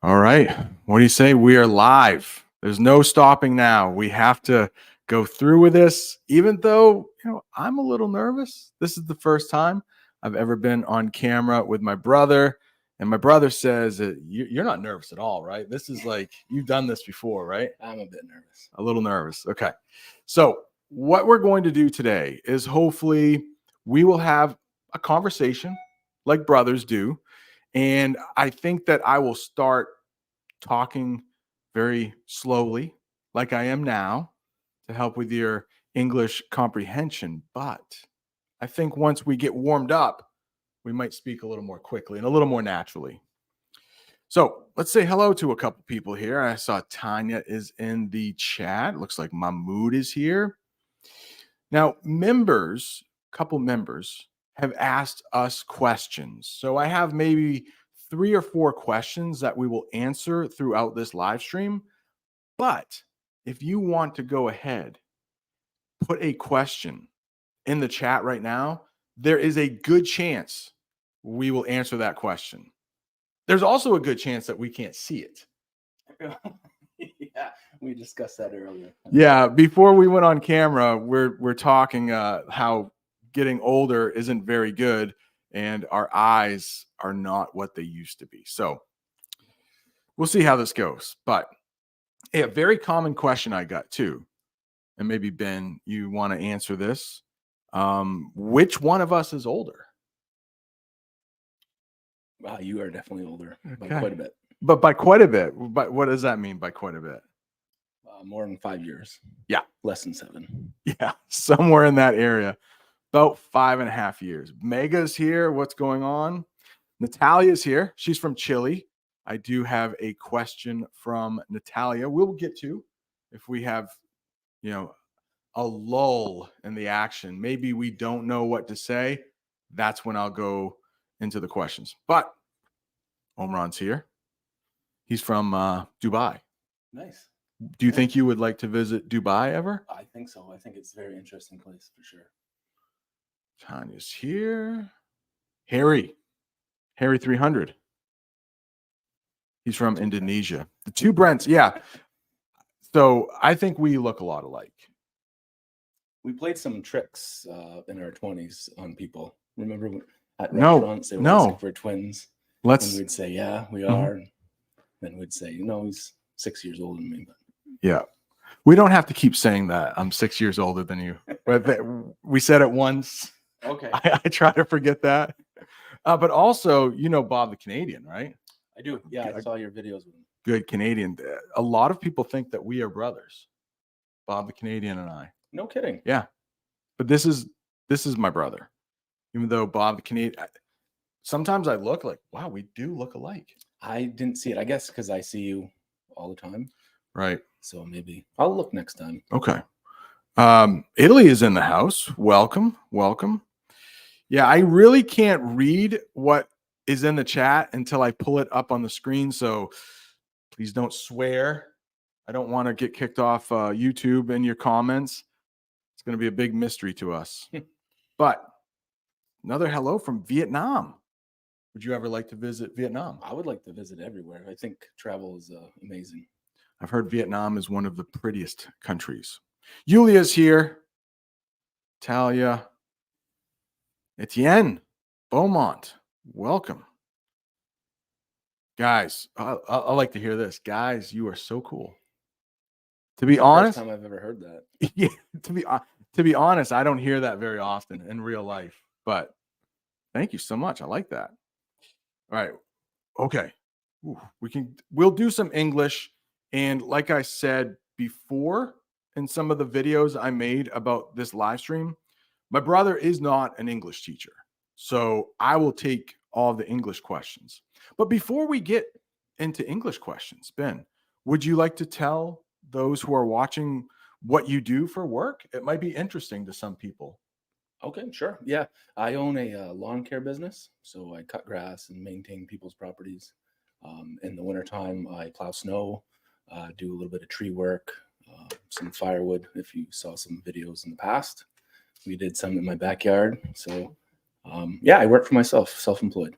All right. What do you say? We are live. There's no stopping now. We have to go through with this, even though, I'm a little nervous. This is the first time I've ever been on camera with my brother. And my brother says that you're not nervous at all, right? This is like you've done this before, right? I'm a bit nervous. A little nervous. Okay. So, what we're going to do today is hopefully we will have a conversation like brothers do. And I think that I will start talking very slowly, like I am now, to help with your English comprehension. But I think once we get warmed up, we might speak a little more quickly and a little more naturally. So let's say hello to a couple people here. I saw Tanya is in the chat. Looks like Mahmood is here. Now, couple members have asked us questions. So I have maybe 3 or 4 questions that we will answer throughout this live stream. But if you want to go ahead, put a question in the chat right now, there is a good chance we will answer that question. There's also a good chance that we can't see it. Yeah, we discussed that earlier. Yeah, before we went on camera, we're talking how getting older isn't very good and our eyes are not what they used to be. So we'll see how this goes. But a very common question I got too, and maybe Ben, you want to answer this. Which one of us is older? Wow, you are definitely older by Okay. quite a bit. But by quite a bit. But what does that mean by quite a bit? More than 5 years. Yeah. Less than 7. Yeah, somewhere in that area. About 5.5 years. Mega's here. What's going on? Natalia's here. She's from Chile. I do have a question from Natalia. We'll get to if we have, a lull in the action. Maybe we don't know what to say. That's when I'll go into the questions. But Omran's here. He's from Dubai. Nice. Do you think you would like to visit Dubai ever? I think so. I think it's a very interesting place for sure. Tanya's here. Harry 300. He's from Indonesia. The two Brents, yeah. So I think we look a lot alike. We played some tricks in our 20s on people. Remember at No, restaurants they would no. ask if we're twins? Let's. And we'd say, yeah, we are. Then we'd say, he's 6 years older than me. But Yeah. We don't have to keep saying that. I'm 6 years older than you. But we said it once. okay. I try to forget that. But also, Bob the Canadian, right? I do. Yeah, I saw your videos with him. Good Canadian. A lot of people think that we are brothers. Bob the Canadian and I. No kidding. Yeah. But this is my brother. Even though Bob the Canadian, sometimes I look like, wow, we do look alike. I didn't see it. I guess because I see you all the time. Right. So maybe I'll look next time. Okay. Italy is in the house. Welcome. Yeah, I really can't read what is in the chat until I pull it up on the screen. So please don't swear. I don't want to get kicked off YouTube in your comments. It's going to be a big mystery to us. But another hello from Vietnam. Would you ever like to visit Vietnam? I would like to visit everywhere. I think travel is amazing. I've heard Vietnam is one of the prettiest countries. Yulia's here. Talia. Etienne. Beaumont. Welcome. Guys, I like to hear this. Guys, you are so cool. To be honest, first time I've ever heard that. Yeah, to be honest, I don't hear that very often in real life. But thank you so much. I like that. All right. Okay. We'll do some English. And like I said before in some of the videos I made about this live stream, my brother is not an English teacher. So I will take all the English questions. But before we get into English questions, Ben, would you like to tell those who are watching what you do for work? It might be interesting to some people. Okay, sure. Yeah, I own a lawn care business. So I cut grass and maintain people's properties. In the wintertime, I plow snow, do a little bit of tree work, some firewood. If you saw some videos in the past, we did some in my backyard. So yeah, I work for myself, self-employed.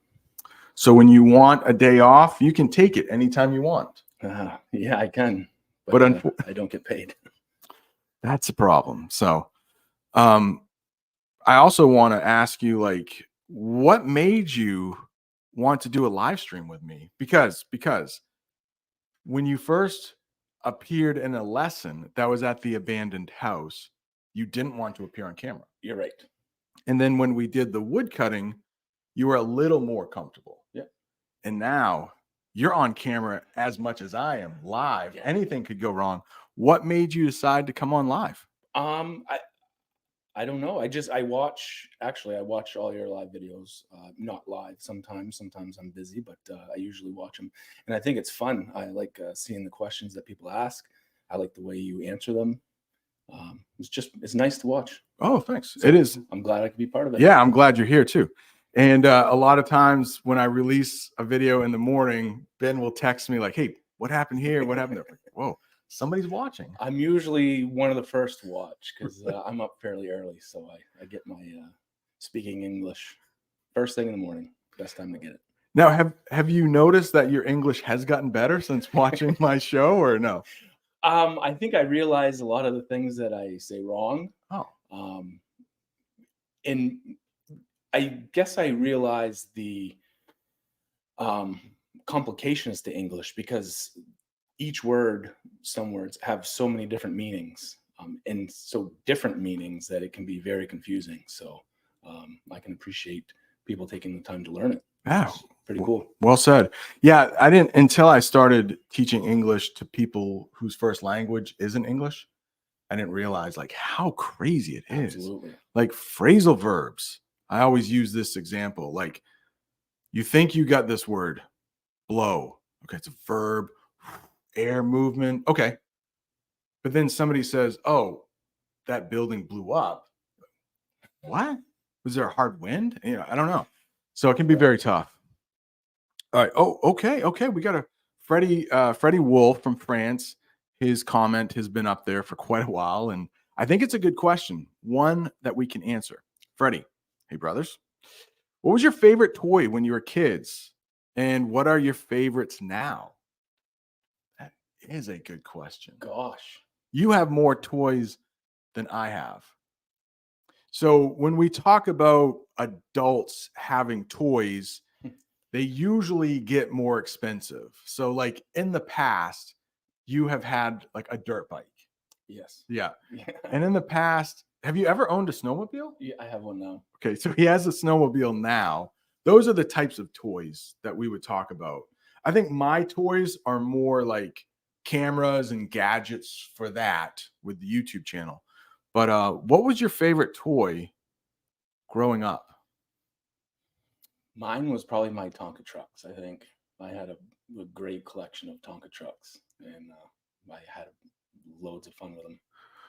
So when you want a day off, you can take it anytime you want. Yeah, I can, But I don't get paid. That's a problem. So I also want to ask you, like, what made you want to do a live stream with me? Because when you first appeared in a lesson that was at the abandoned house, you didn't want to appear on camera. You're right. And then when we did the wood cutting, you were a little more comfortable. Yeah. And now you're on camera as much as I am live. Yeah. Anything could go wrong. What made you decide to come on live? I don't know. I watch all your live videos, not live sometimes I'm busy, but I usually watch them, and I think it's fun. I like seeing the questions that people ask. I like the way you answer them. It's nice to watch. Oh, thanks. So it is. I'm glad I could be part of it. Yeah, I'm glad you're here too. And a lot of times when I release a video in the morning, Ben will text me like, "Hey, what happened here? What happened there?" Like, whoa, somebody's watching. I'm usually one of the first to watch because I'm up fairly early, so I get my speaking English first thing in the morning. Best time to get it. Now, have you noticed that your English has gotten better since watching my show, or no? I think I realized a lot of the things that I say wrong. Oh, And I guess I realized the complications to English because each word, some words have so many different meanings, and so different meanings that it can be very confusing. So I can appreciate people taking the time to learn it. yeah. It's pretty cool. Well said. Yeah, I didn't until I started teaching English to people whose first language isn't English. I didn't realize like how crazy it is. Absolutely. Like phrasal verbs. I always use this example. Like you think you got this word, blow. Okay, it's a verb, air movement. Okay. But then somebody says, "Oh, that building blew up." What? Was there a hard wind? I don't know. So it can be very tough. All right. Oh, okay. Okay. We got a Freddie Wolf from France. His comment has been up there for quite a while. And I think it's a good question. One that we can answer. Freddie, hey brothers. What was your favorite toy when you were kids? And what are your favorites now? That is a good question. Gosh. You have more toys than I have. So when we talk about adults having toys, they usually get more expensive. So like in the past, you have had like a dirt bike. Yes. Yeah. Yeah. And in the past, have you ever owned a snowmobile? Yeah, I have one now. Okay, so he has a snowmobile now. Those are the types of toys that we would talk about. I think my toys are more like cameras and gadgets for that with the YouTube channel. But what was your favorite toy growing up? Mine was probably my Tonka trucks. I think I had a great collection of Tonka trucks, and I had loads of fun with them.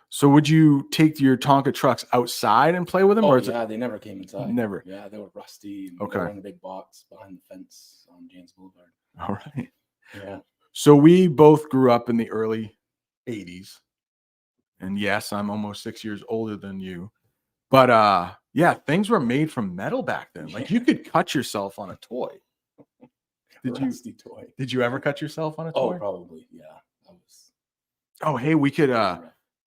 So would you take your Tonka trucks outside and play with them? Oh or is yeah, they never came inside. Never. Yeah, they were rusty. And Okay. They were in a big box behind the fence on James Boulevard. All right. Yeah. So we both grew up in the early 80s. And yes, I'm almost 6 years older than you. But yeah, things were made from metal back then. Like you could cut yourself on a toy. Rusty toy. Did you ever cut yourself on a Oh, toy? probably. Yeah. I was. Oh, hey, we could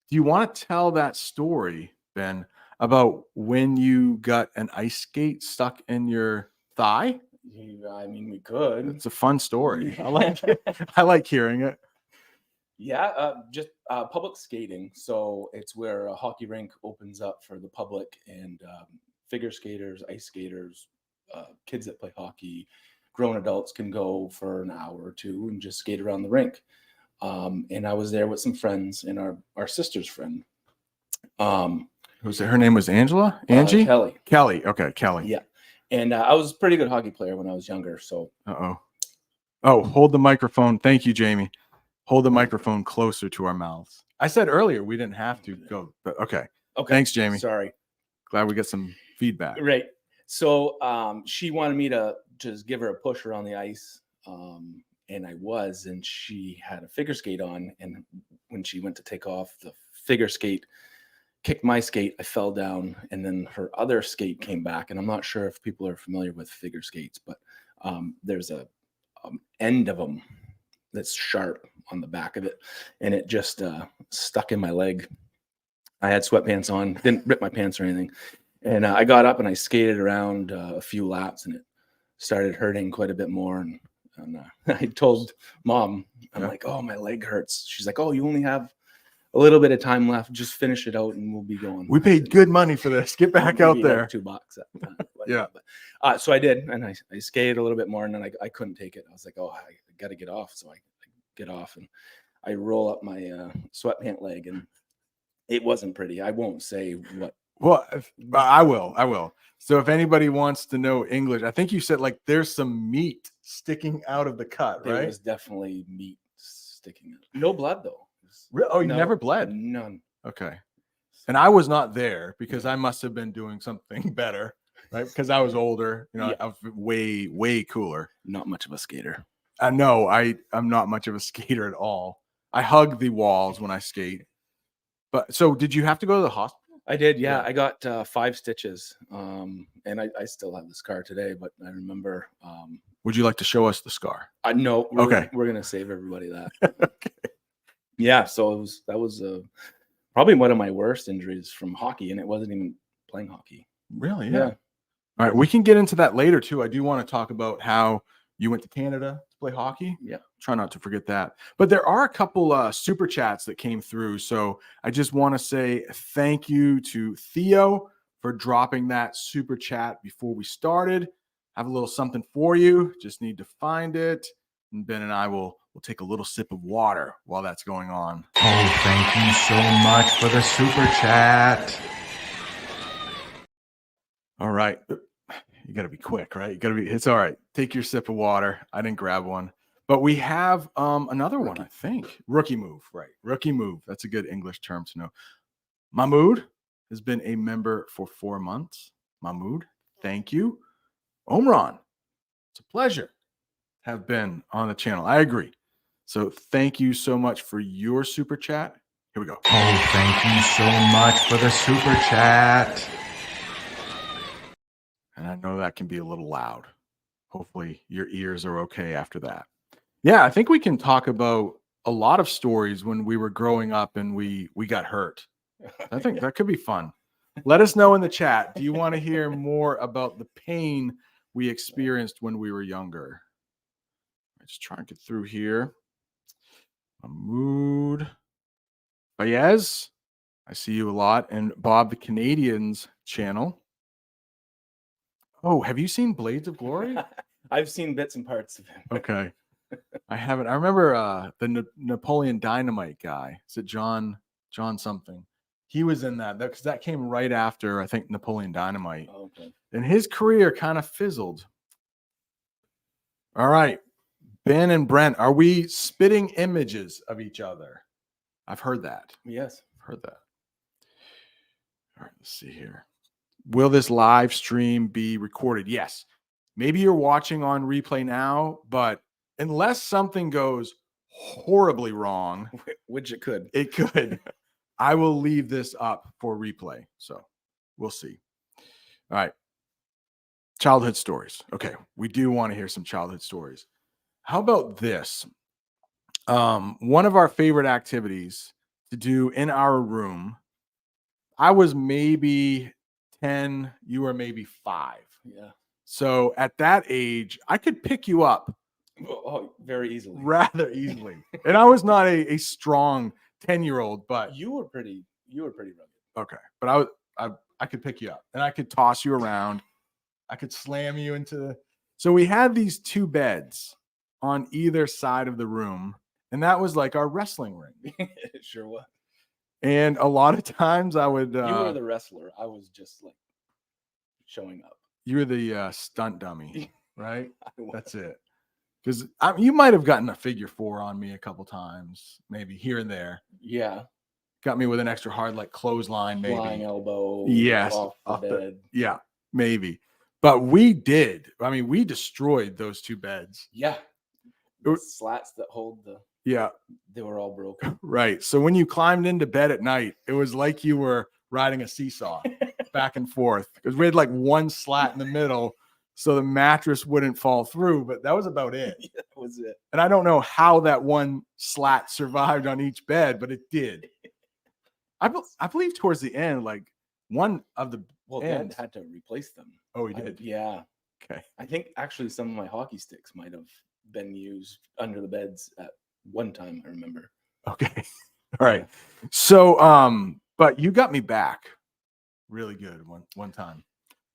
do you want to tell that story, Ben, about when you got an ice skate stuck in your thigh? I mean, we could. It's a fun story. I like it. I like hearing it. Yeah, just public skating. So it's where a hockey rink opens up for the public, and figure skaters, ice skaters, kids that play hockey, grown adults can go for an hour or two and just skate around the rink. And I was there with some friends and our sister's friend. Her name was Angela? Angie? Kelly. Kelly. Okay, Kelly. Yeah. And I was a pretty good hockey player when I was younger. So. Oh, hold the microphone. Thank you, Jamie. Hold the microphone closer to our mouths. I said earlier we didn't have to go, but okay. Okay. Thanks, Jamie. Sorry. Glad we get some feedback. Right. So she wanted me to just give her a push around the ice. And I was, and she had a figure skate on. And when she went to take off, the figure skate kicked my skate. I fell down, and then her other skate came back. And I'm not sure if people are familiar with figure skates, but there's a end of them that's sharp on the back of it, and it just stuck in my leg. I had sweatpants on, didn't rip my pants or anything, and I got up and I skated around a few laps, and it started hurting quite a bit more. And I told Mom, I'm like, "Oh, my leg hurts." She's like, "Oh, you only have a little bit of time left. Just finish it out, and we'll be going." We paid good money for this. Get back out Maybe like there. $2 at the time. Yeah. But, so I did, and I skated a little bit more, and then I couldn't take it. I was like, "Oh, I got to get off." So I get off, and I roll up my sweatpant leg, and it wasn't pretty. I won't say what. Well, I will. So if anybody wants to know English, I think you said like there's some meat sticking out of the cut, There right? was definitely meat sticking out. No blood though. Oh, you No, never bled? None. Okay. And I was not there because I must have been doing something better, right? Because I was older, you know, Yeah. I was way cooler. Not much of a skater. No, I'm not much of a skater at all. I hug the walls when I skate. But so did you have to go to the hospital? I did, yeah. Yeah. I got 5 stitches, and I still have the scar today. But I remember. Would you like to show us the scar? No. Okay. We're gonna save everybody that. Okay. Yeah. So that was probably one of my worst injuries from hockey, and it wasn't even playing hockey. Really? Yeah. All right, we can get into that later too. I do want to talk about how you went to Canada to play hockey. Yeah. Try not to forget that. But there are a couple super chats that came through. So I just want to say thank you to Theo for dropping that super chat before we started. I have a little something for you. Just need to find it. And Ben and I will take a little sip of water while that's going on. Oh, thank you so much for the super chat. All right. You got to be quick, right? It's all right. Take your sip of water. I didn't grab one. But we have another one, I think. Rookie move, right? Rookie move. That's a good English term to know. Mahmoud has been a member for 4 months. Mahmoud, thank you. Omran, it's a pleasure to have been on the channel. I agree. So thank you so much for your super chat. Here we go. Oh, thank you so much for the super chat. And I know that can be a little loud. Hopefully your ears are okay after that. Yeah, I think we can talk about a lot of stories when we were growing up and we got hurt. I think that could be fun. Let us know in the chat. Do you want to hear more about the pain we experienced when we were younger? I just try and get through here. Mahmoud Bayez, I see you a lot. And Bob the Canadian's channel. Oh, have you seen Blades of Glory? I've seen bits and parts of it. Okay. I haven't. I remember the Napoleon Dynamite guy. Is it John something? He was in that because that came right after, I think, Napoleon Dynamite. Oh, okay. And his career kind of fizzled. All right. Ben and Brent, are we spitting images of each other? I've heard that. Yes. I've heard that. All right, let's see here. Will this live stream be recorded? Yes. Maybe you're watching on replay now, but unless something goes horribly wrong, Which it could. I will leave this up for replay. So we'll see. All right. Childhood stories. Okay. We do want to hear some childhood stories. How about this? One of our favorite activities to do in our room. I was maybe 10, you were maybe 5. Yeah. So at that age, I could pick you up very easily. rather easily. And I was not a strong 10-year-old, but You were pretty rugged. okay. But I could pick you up and I could toss you around. I could slam you into so we had these 2 beds on either side of the room, and that was like our wrestling ring. It sure was. And a lot of times I would You were the wrestler. I was just like showing up. you were the stunt dummy, right? I That's it. Because you might have gotten a figure 4 on me a couple times, maybe here and there. Yeah. Got me with an extra hard like clothesline, maybe. Flying elbow. Yes, Off off the the- bed. Yeah, maybe. But we did. I mean, we destroyed those 2 beds. Yeah. It The slats that hold Yeah, they were all broken. right. So when you climbed into bed at night, it was like you were riding a seesaw back and forth because we had like one slat in the middle so the mattress wouldn't fall through, but that was about it. Yeah, that was it. And I don't know how that one slat survived on each bed, but it did. I believe towards the end, like one of the Well, Dad ends. had to replace them. Oh, he did. Yeah. Okay. I think actually some of my hockey sticks might have been used under the beds at one time, I remember. Okay. All right. So, but you got me back really good one time.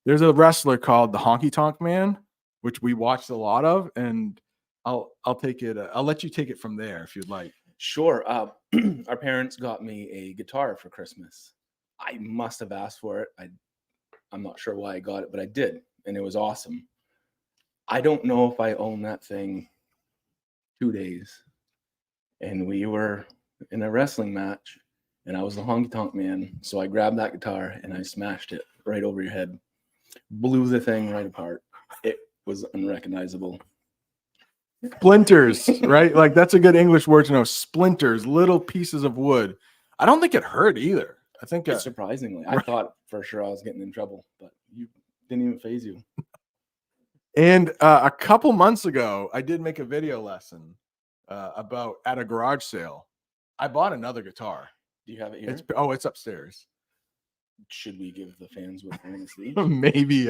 There's a wrestler called the Honky Tonk Man, which we watched a lot of, and I'll take it. I'll let you take it from there if you'd like. Sure. Our parents got me a guitar for Christmas. I must have asked for it. I'm not sure why I got it, but I did, and it was awesome. I don't know if I own that thing 2 days. And we were in a wrestling match, and I was the Honky Tonk Man. So I grabbed that guitar and I smashed it right over your head, blew the thing right apart. It was unrecognizable. Splinters, right? Like that's a good English word to know. Splinters, little pieces of wood. I don't think it hurt either. I think Surprisingly, I thought for sure I was getting in trouble, but you didn't even phase you. And a couple months ago, I did make a video lesson about at a garage sale. I bought another guitar. Do you have it here? It's upstairs. Should we give the fans what they want to see? Maybe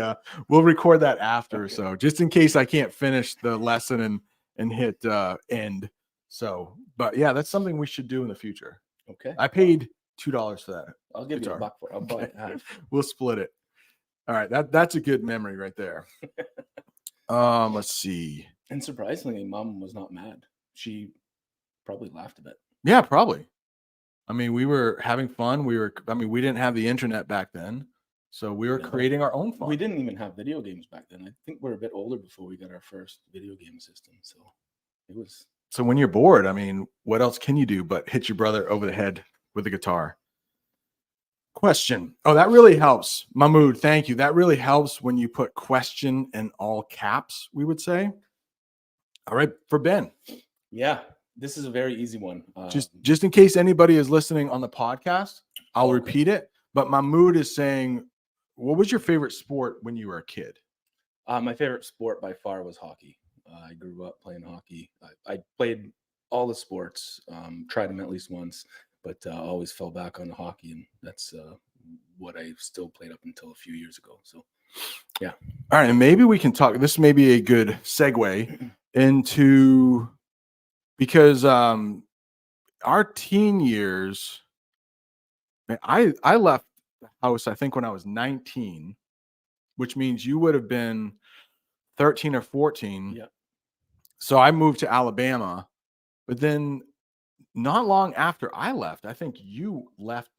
we'll record that after, okay. So just in case I can't finish the lesson and hit end. So, but yeah, that's something we should do in the future. Okay. I paid $2 for that. I'll give you $1 for it. I'll buy it half. We'll split it. All right, that's a good memory right there. Let's see. And surprisingly, Mom was not mad. She probably laughed a bit. Yeah, probably. I mean, we were having fun. We didn't have the internet back then. So we were creating our own fun. We didn't even have video games back then. I think we were a bit older before we got our first video game system. So it was. So when you're bored, I mean, what else can you do but hit your brother over the head with a guitar? Question. Oh, that really helps. Mahmoud, thank you. That really helps when you put question in all caps, we would say. All right, for Ben. Yeah, this is a very easy one. Just in case anybody is listening on the podcast, I'll repeat it. But Mahmoud is saying, what was your favorite sport when you were a kid? My favorite sport by far was hockey. I grew up playing hockey. I played all the sports, tried them at least once, but always fell back on the hockey, and that's what I still played up until a few years ago. So, yeah. All right, and maybe we can talk. This may be a good segue into, because our teen years, I left the house, I think, when I was 19, which means you would have been 13 or 14. Yeah. So I moved to Alabama, but then not long after I left, I think you left.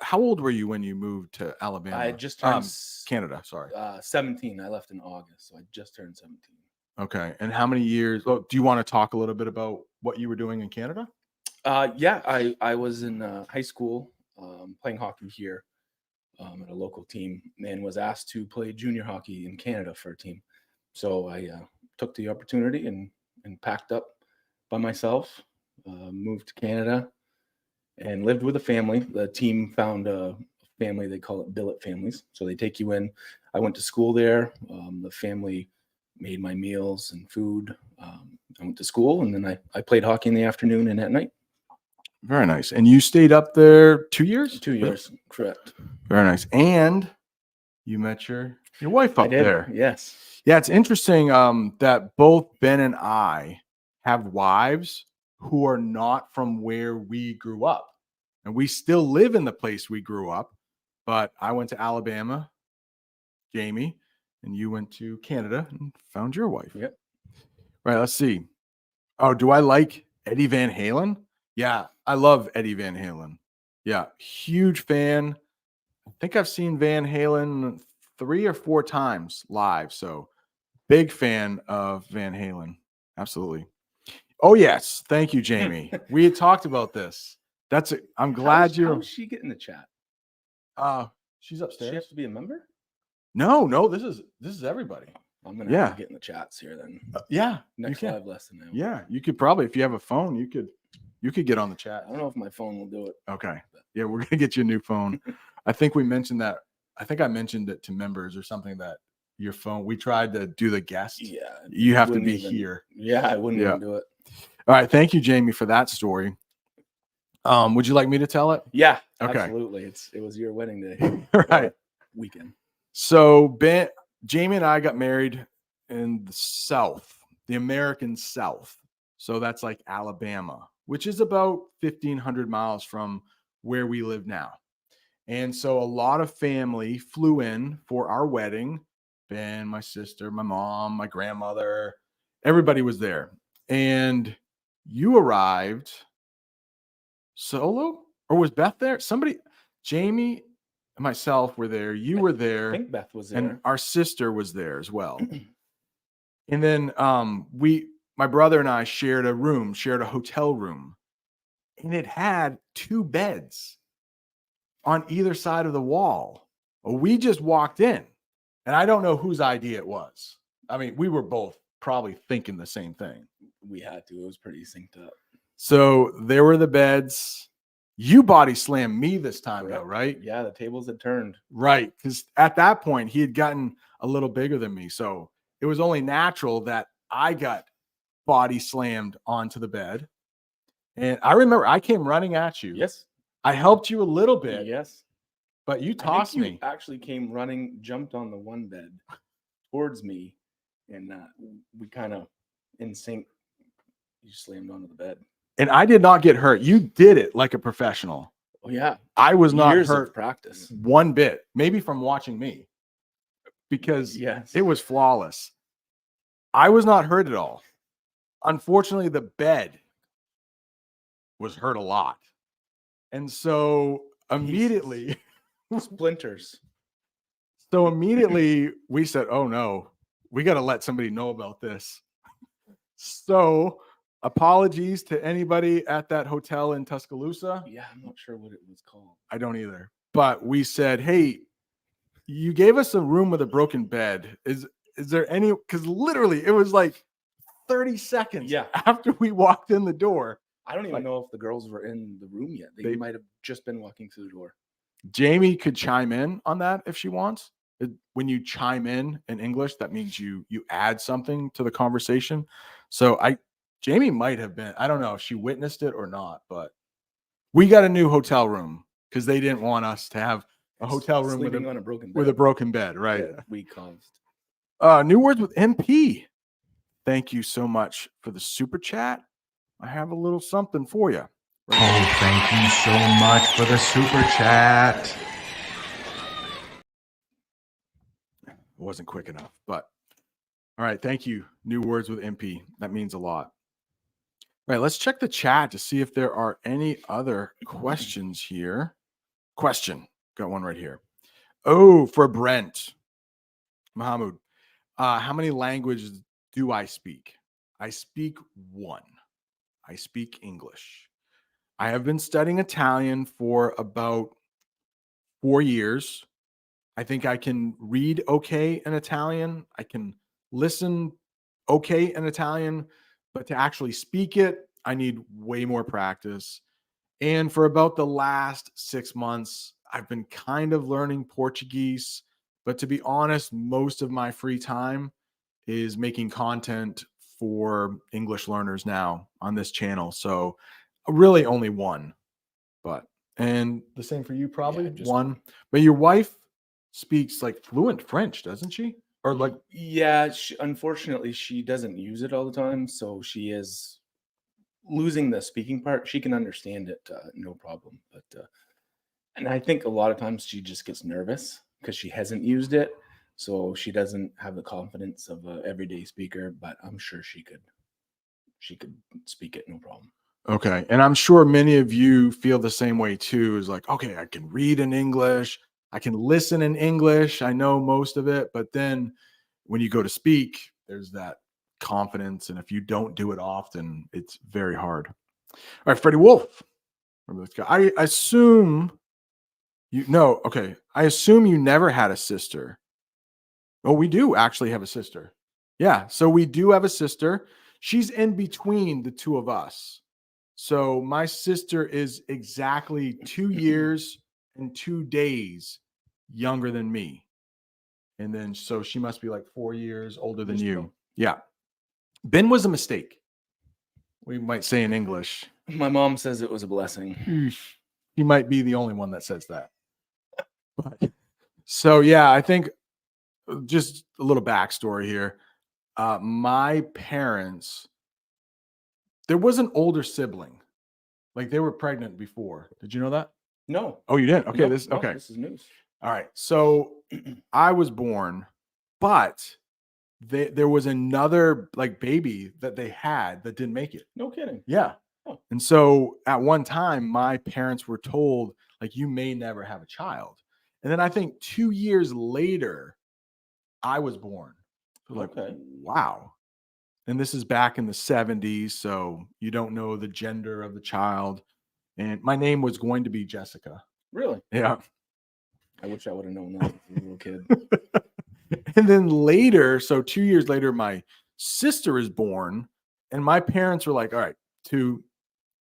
How old were you when you moved to Alabama? I just turned Canada. Sorry. 17. I left in August, so I just turned 17. Okay. And how many years? Well, do you want to talk a little bit about what you were doing in Canada? Yeah, I was in high school playing hockey here at a local team, and was asked to play junior hockey in Canada for a team. So I took the opportunity and packed up by myself, moved to Canada, and lived with a family. The team found a family, they call it billet families. So they take you in. I went to school there. The family made my meals and food. I went to school, and then I played hockey in the afternoon and at night. Very nice. And you stayed up there 2 years? 2 years, correct. Very nice. And you met your wife up there. Yes. Yeah, it's interesting that both Ben and I have wives who are not from where we grew up. And we still live in the place we grew up. But I went to Alabama, Jamie, and you went to Canada and found your wife. Yep. Right, let's see. Oh, do I like Eddie Van Halen? Yeah, I love Eddie Van Halen. Yeah, huge fan. I think I've seen Van Halen 3 or 4 times live. So big fan of Van Halen. Absolutely. Oh, yes. Thank you, Jamie. We had talked about this. I'm glad How does she get in the chat? She's upstairs. Does she have to be a member? No, this is everybody. I'm gonna have to get in the chats here then. Yeah. Next live lesson now. Yeah, you could probably, if you have a phone, you could get on the chat. I don't know if my phone will do it. Okay. Yeah, we're gonna get you a new phone. I think we mentioned that. I think I mentioned it to members or something, that your phone. We tried to do the guest. Yeah. You have to wouldn't be even- here. Yeah, I wouldn't Yeah. even do it. All right. Thank you, Jamie, for that story. Would you like me to tell it? Yeah, Okay. absolutely. It was your wedding day. Right. Weekend. So Jamie and I got married in the South, the American South. So that's like Alabama, which is about 1,500 miles from where we live now. And so a lot of family flew in for our wedding. Ben, my sister, my mom, my grandmother, everybody was there. And you arrived solo, or was Beth there? Jamie and myself were there. You were I there. think Beth was there. And our sister was there as well. And then my brother and I shared a hotel room, and it had 2 beds on either side of the wall. Well, we just walked in, and I don't know whose idea it was. I mean, we were both probably thinking the same thing. We had to. It was pretty synced up. So there were the beds. You body slammed me this time, though, right? Yeah, the tables had turned. Right. Because at that point, he had gotten a little bigger than me. So it was only natural that I got body slammed onto the bed. And I remember I came running at you. Yes. I helped you a little bit, Yes. but you I think tossed you me. actually came running, jumped on the one bed towards me, and we kind of in sync. You slammed onto the bed. And I did not get hurt. You did it like a professional. Oh yeah, I was not years hurt of practice. one bit, maybe from watching me, because Yes, it was flawless. I was not hurt at all. Unfortunately, the bed was hurt a lot. And so immediately, splinters. we said, oh no, we got to let somebody know about this. So apologies to anybody at that hotel in Tuscaloosa. Yeah, I'm not sure what it was called. I don't either. But we said, hey, you gave us a room with a broken bed. Is there any, because literally it was like 30 seconds after we walked in the door. I don't even know if the girls were in the room yet. They might have just been walking through the door. Jamie could chime in on that if she wants. When you chime in English, that means you add something to the conversation. So Jamie might have been, I don't know if she witnessed it or not, but we got a new hotel room because they didn't want us to have a hotel room with a broken bed, right? Yeah, we caused. New words with MP. Thank you so much for the super chat. I have a little something for you. Oh, thank you so much for the super chat. It wasn't quick enough, but all right. Thank you. New words with MP. That means a lot. All right. Let's check the chat to see if there are any other questions here. Question. Got one right here. Oh, for Brent. Mahmoud. How many languages do I speak? I speak 1. I speak English. I have been studying Italian for about 4 years. I think I can read okay in Italian. I can listen okay in Italian, but to actually speak it, I need way more practice. And for about the last 6 months, I've been kind of learning Portuguese. But to be honest, most of my free time is making content for English learners now on this channel. So really only 1, and the same for you, probably just 1. But your wife speaks like fluent French, doesn't she? Or like, yeah, unfortunately she doesn't use it all the time. So she is losing the speaking part. She can understand it, no problem. But, and I think a lot of times she just gets nervous because she hasn't used it. So she doesn't have the confidence of an everyday speaker, but I'm sure she could speak it, no problem. Okay. And I'm sure many of you feel the same way too, is like, okay, I can read in English. I can listen in English. I know most of it, but then when you go to speak, there's that confidence. And if you don't do it often, it's very hard. All right. Freddie Wolf. Remember this guy. I assume I assume you never had a sister. Oh, we do actually have a sister. Yeah. So we do have a sister. She's in between the two of us. So my sister is exactly 2 years and 2 days younger than me. And then so she must be like 4 years older than Just you. about. Yeah. Ben was a mistake. We might say in English. My mom says it was a blessing. He might be the only one that says that. But, so yeah, I think just a little backstory here. My parents, there was an older sibling. Like they were pregnant before. Did you know that? No. Oh, you didn't? Okay. No, This no, okay. This is news. All right. So I was born, but there was another like baby that they had that didn't make it. No kidding. Yeah. Oh. And so at one time, my parents were told, like, you may never have a child. And then I think 2 years later, I was born. So like, Okay. wow. And this is back in the 70s. So you don't know the gender of the child. And my name was going to be Jessica. Really? Yeah. I wish I would have known that as a little kid. And then later, so 2 years later, my sister is born. And my parents were like, all right, 2,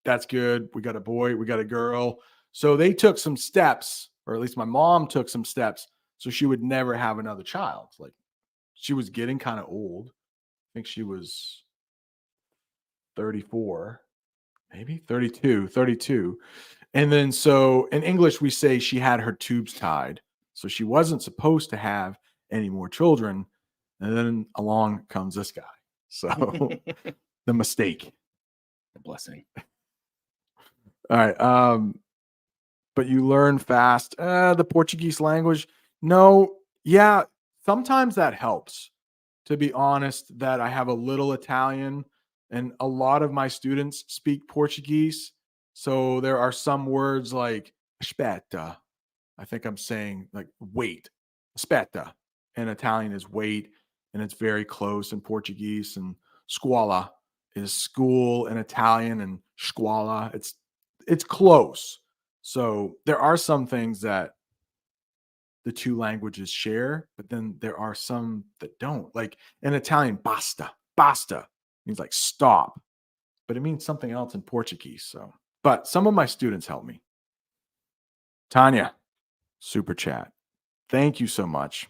that's good. We got a boy, we got a girl. So they took some steps, or at least my mom took some steps, so she would never have another child. Like she was getting kind of old. I think she was 34, maybe 32. And then so in English, we say she had her tubes tied. So she wasn't supposed to have any more children. And then along comes this guy. So the mistake. A blessing. All right. But you learn fast. The Portuguese language. No, yeah, sometimes that helps. To be honest, that I have a little Italian and a lot of my students speak Portuguese. So there are some words like aspetta. I think I'm saying like wait. Aspetta. In Italian is wait, and it's very close in Portuguese. And scuola is school in Italian, and scuola, it's close. So there are some things that the two languages share, but then there are some that don't. Like in Italian, basta means like stop, but it means something else in Portuguese. So, but some of my students help me. Tanya, super chat. Thank you so much.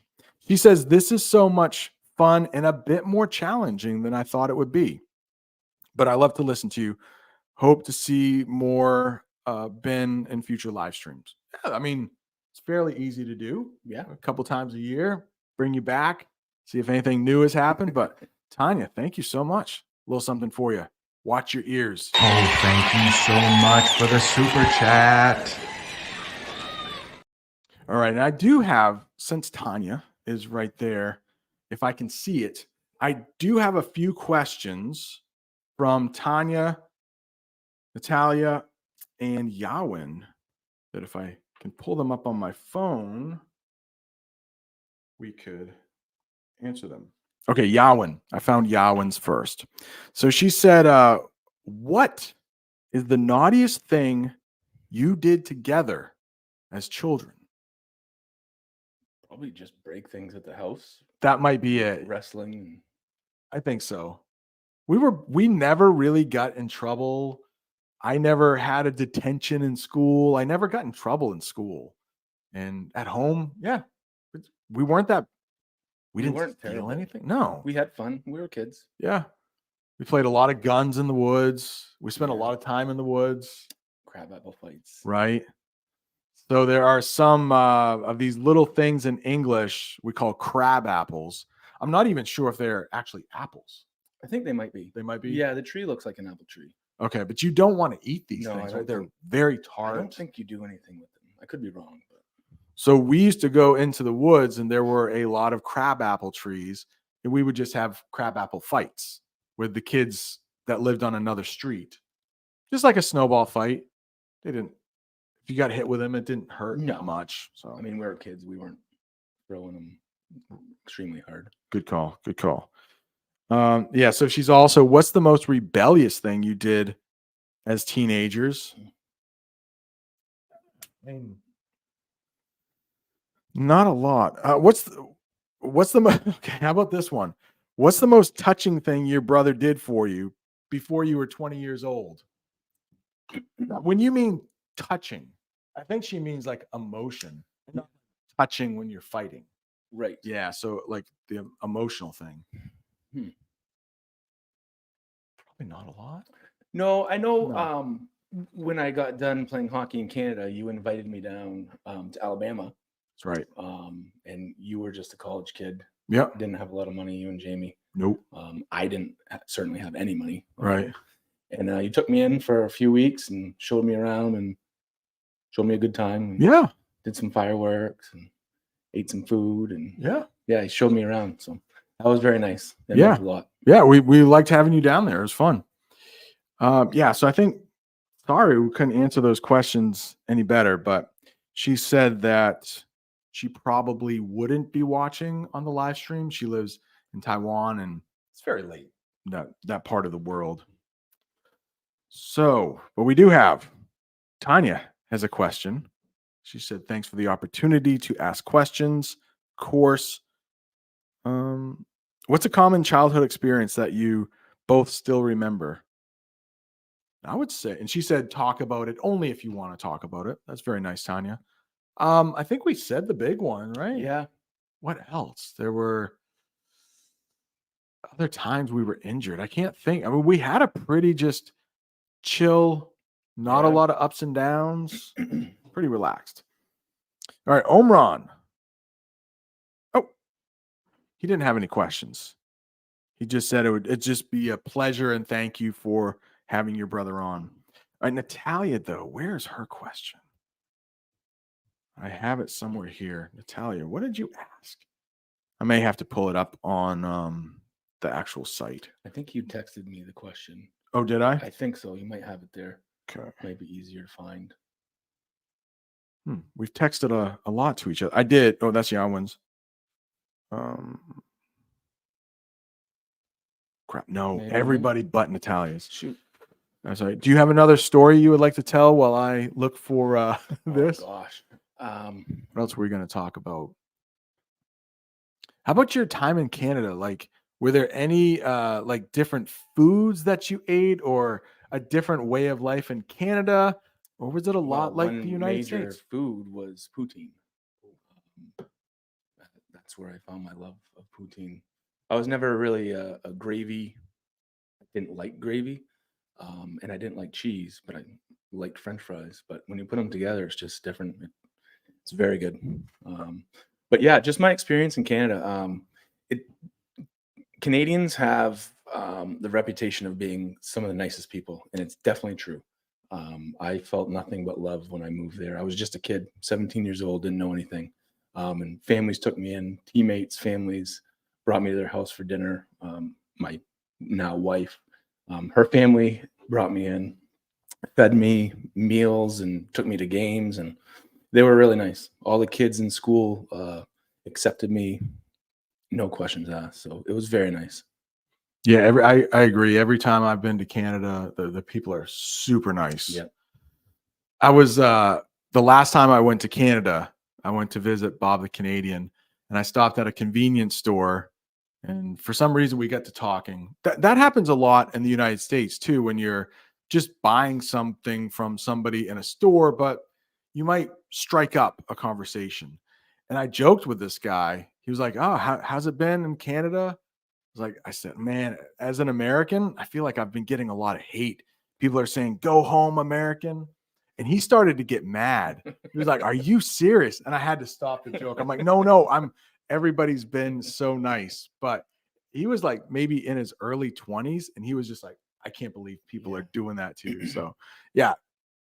She says, this is so much fun and a bit more challenging than I thought it would be. But I love to listen to you. Hope to see more Ben in future live streams. Yeah, I mean, it's fairly easy to do. Yeah. A couple times a year, bring you back, see if anything new has happened. But Tanya, thank you so much. A little something for you. Watch your ears. Oh, thank you so much for the super chat. All right. And I do have, since Tanya is right there, if I can see it, I do have a few questions from Tanya, Natalia, and Yawin that if I can pull them up on my phone, we could answer them. Okay, Yawin. I found Yawin's first. So she said, what is the naughtiest thing you did together as children? Probably just break things at the house. That might be it. Wrestling. I think so. We never really got in trouble. I never had a detention in school. I never got in trouble in school. And at home, yeah, we weren't that. We didn't weren't steal terrible. anything. No. We had fun. We were kids. Yeah. We played a lot of guns in the woods. We spent a lot of time in the woods. Crabapple fights. Right. So there are some of these little things in English we call crab apples. I'm not even sure if they're actually apples. I think they might be. They might be. Yeah, the tree looks like an apple tree. Okay, but you don't want to eat these No, I things, don't right? They're think- very I tart. don't think you do anything with them. I could be wrong, but So we used to go into the woods and there were a lot of crab apple trees, and we would just have crab apple fights with the kids that lived on another street. Just like a snowball fight. They didn't, if you got hit with them, it didn't hurt No. much. So I mean, we were kids. We weren't throwing them extremely hard. good call. Good call. Yeah. So she's also, what's the most rebellious thing you did as teenagers? I mean, not a lot. What's the okay? How about this one? What's the most touching thing your brother did for you before you were 20 years old? When you mean touching, I think she means like emotion, not touching when you're fighting. Right. Yeah, so like the emotional thing. Hmm. Probably not a lot. No, I know. No. When I got done playing hockey in Canada, you invited me down to Alabama, That's right. and you were just a college kid, Yep. didn't have a lot of money. You and Jamie. Nope. I didn't certainly have any money. Right. And you took me in for a few weeks and showed me around and showed me a good time. And Yeah. did some fireworks and ate some food and Yeah. yeah, he showed me around. So that was very nice. That Yeah. meant a lot. Yeah. We liked having you down there. It was fun. Yeah. So I think, sorry, we couldn't answer those questions any better, but she said that she probably wouldn't be watching on the live stream. She lives in Taiwan and It's very late. that part of the world. So, but we do have Tanya has a question. She said, "Thanks for the opportunity to ask questions. Of course, what's a common childhood experience that you both still remember?" I would say, and she said, "Talk about it only if you want to talk about it." That's very nice, Tanya. I think we said the big one, right? Yeah. What else? There were other times we were injured. I can't think. I mean, we had a pretty just chill, not a Yeah. lot of ups and downs, pretty relaxed. All right, Omron. Oh, he didn't have any questions. He just said it'd just be a pleasure and thank you for having your brother on. All right, Natalia, though, where's her question? I have it somewhere here. Natalia, what did you ask? I may have to pull it up on the actual site. I think you texted me the question. Oh, did I? I think so. You might have it there. Okay. Might be easier to find. We've texted a lot to each other. I did. Oh, that's Yawen's. Crap. No, Maybe. everybody but Natalia's. Shoot. I'm sorry. Do you have another story you would like to tell while I look for this? Oh, gosh. What else were we going to talk about? How about your time in Canada? Like, were there any like different foods that you ate or a different way of life in Canada? Or was it a lot like one the United major States? food was poutine. That's where I found my love of poutine. I was never really a gravy. I didn't like gravy, and I didn't like cheese, but I liked French fries. But when you put them together, it's just different. It's very good. But yeah, just my experience in Canada. It Canadians have the reputation of being some of the nicest people, and it's definitely true. I felt nothing but love when I moved there. I was just a kid, 17 years old, didn't know anything. And families took me in, teammates, families brought me to their house for dinner. My now wife, her family brought me in, fed me meals, and took me to games, and they were really nice. All the kids in school accepted me, no questions asked. So it was very nice. Yeah, I agree. Every time I've been to Canada, the people are super nice. Yeah. I was the last time I went to Canada, I went to visit Bob the Canadian, and I stopped at a convenience store. And for some reason, we got to talking. That happens a lot in the United States too, when you're just buying something from somebody in a store, but you might strike up a conversation. And I joked with this guy. He was like, "Oh, how's it been in Canada?" I said, "Man, as an American, I feel like I've been getting a lot of hate. People are saying, 'Go home, American.'" And he started to get mad. He was like, "Are you serious?" And I had to stop the joke. I'm like, no, everybody's been so nice. But he was like maybe in his early 20s, and he was just like, "I can't believe people are doing that to you." So yeah,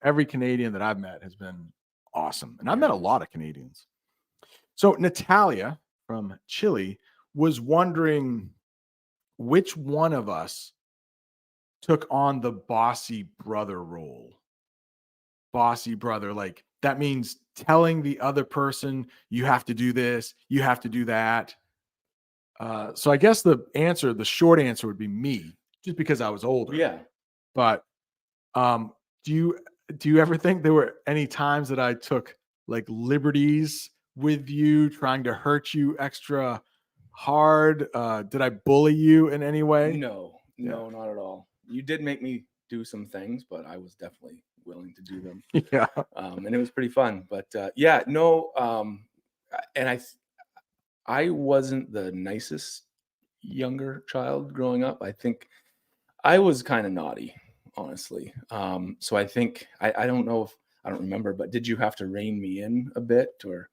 every Canadian that I've met has been awesome. And I've met a lot of Canadians. So Natalia from Chile was wondering which one of us took on the bossy brother role. Bossy brother, like that means telling the other person, you have to do this, you have to do that. So I guess the short answer would be me, just because I was older. Yeah. But do you ever think there were any times that I took like liberties with you, trying to hurt you extra hard? Did I bully you in any way? No, not at all. You did make me do some things, but I was definitely willing to do them. Yeah. And it was pretty fun. But yeah, no. And I wasn't the nicest younger child growing up. I think I was kind of naughty, honestly. So I think I don't know if I don't remember, but did you have to rein me in a bit, or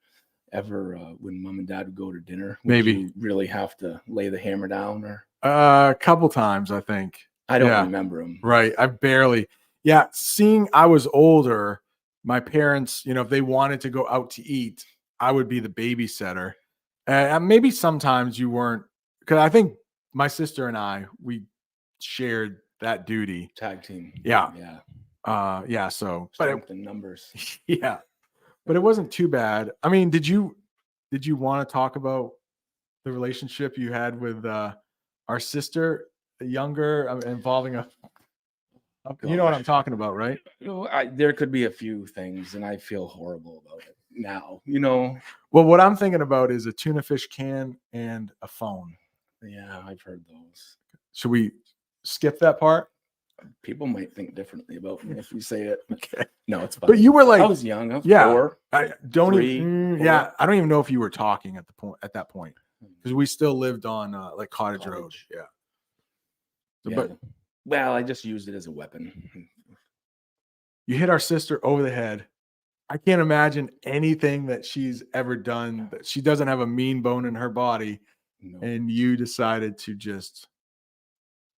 ever when mom and dad would go to dinner? Would Maybe. you really have to lay the hammer down? Or A couple times, I think. I don't Yeah. remember them. Right. I barely. Yeah. Seeing I was older, my parents, if they wanted to go out to eat, I would be the babysitter. And maybe sometimes you weren't, because I think my sister and we shared that duty. Tag team. Yeah. Yeah. Yeah. So, but Strength in numbers. yeah, but it wasn't too bad. I mean, did you want to talk about the relationship you had with our sister, the younger, involving you know what I'm Gosh. talking about, right? There could be a few things, and I feel horrible about it now. Well, what I'm thinking about is a tuna fish can and a phone. Yeah, I've heard those. Should we skip that part? People might think differently about me if you say it. Okay. No, it's fine. But you were like, I was young. I was yeah. 4. I don't Three, even. four. Yeah, I don't even know if you were talking at that point because we still lived on like Cottage Road. Cottage. Yeah. Yeah. But Well, I just used it as a weapon. you hit our sister over the head. I can't imagine anything that she's ever done that she doesn't have a mean bone in her body. No. And you decided to just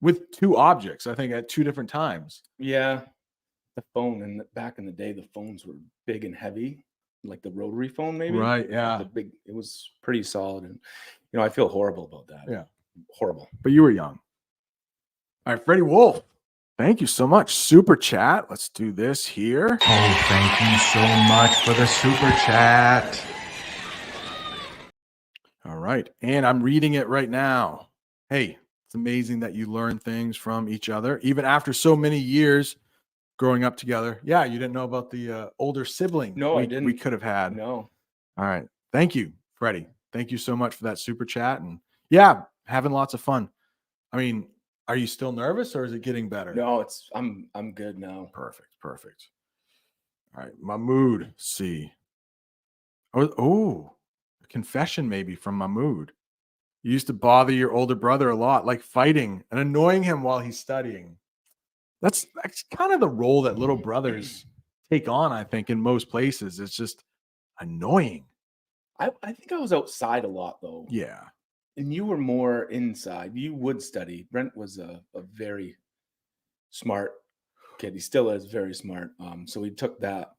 with 2 objects, I think at 2 different times. Yeah. The phone, and back in the day, the phones were big and heavy, like the rotary phone, maybe. Right. Yeah. It was pretty solid, and I feel horrible about that. Yeah. Horrible. But you were young. All right, Freddie Wolf. Thank you so much. Super chat. Let's do this here. Oh, thank you so much for the super chat. All right. And I'm reading it right now. Hey, it's amazing that you learn things from each other, even after so many years growing up together. Yeah, you didn't know about the older sibling. No, I we didn't. could have had. No. All right. Thank you, Freddie. Thank you so much for that super chat. And yeah, having lots of fun. I mean, are you still nervous or is it getting better? No, I'm good now. Perfect. All right. Mahmood C. Oh, a confession maybe from Mahmood. You used to bother your older brother a lot, like fighting and annoying him while he's studying. That's kind of the role that little brothers take on, I think, in most places. It's just annoying. I think I was outside a lot, though. Yeah. And you were more inside. You would study. Brent was a very smart kid. He still is very smart. So he took that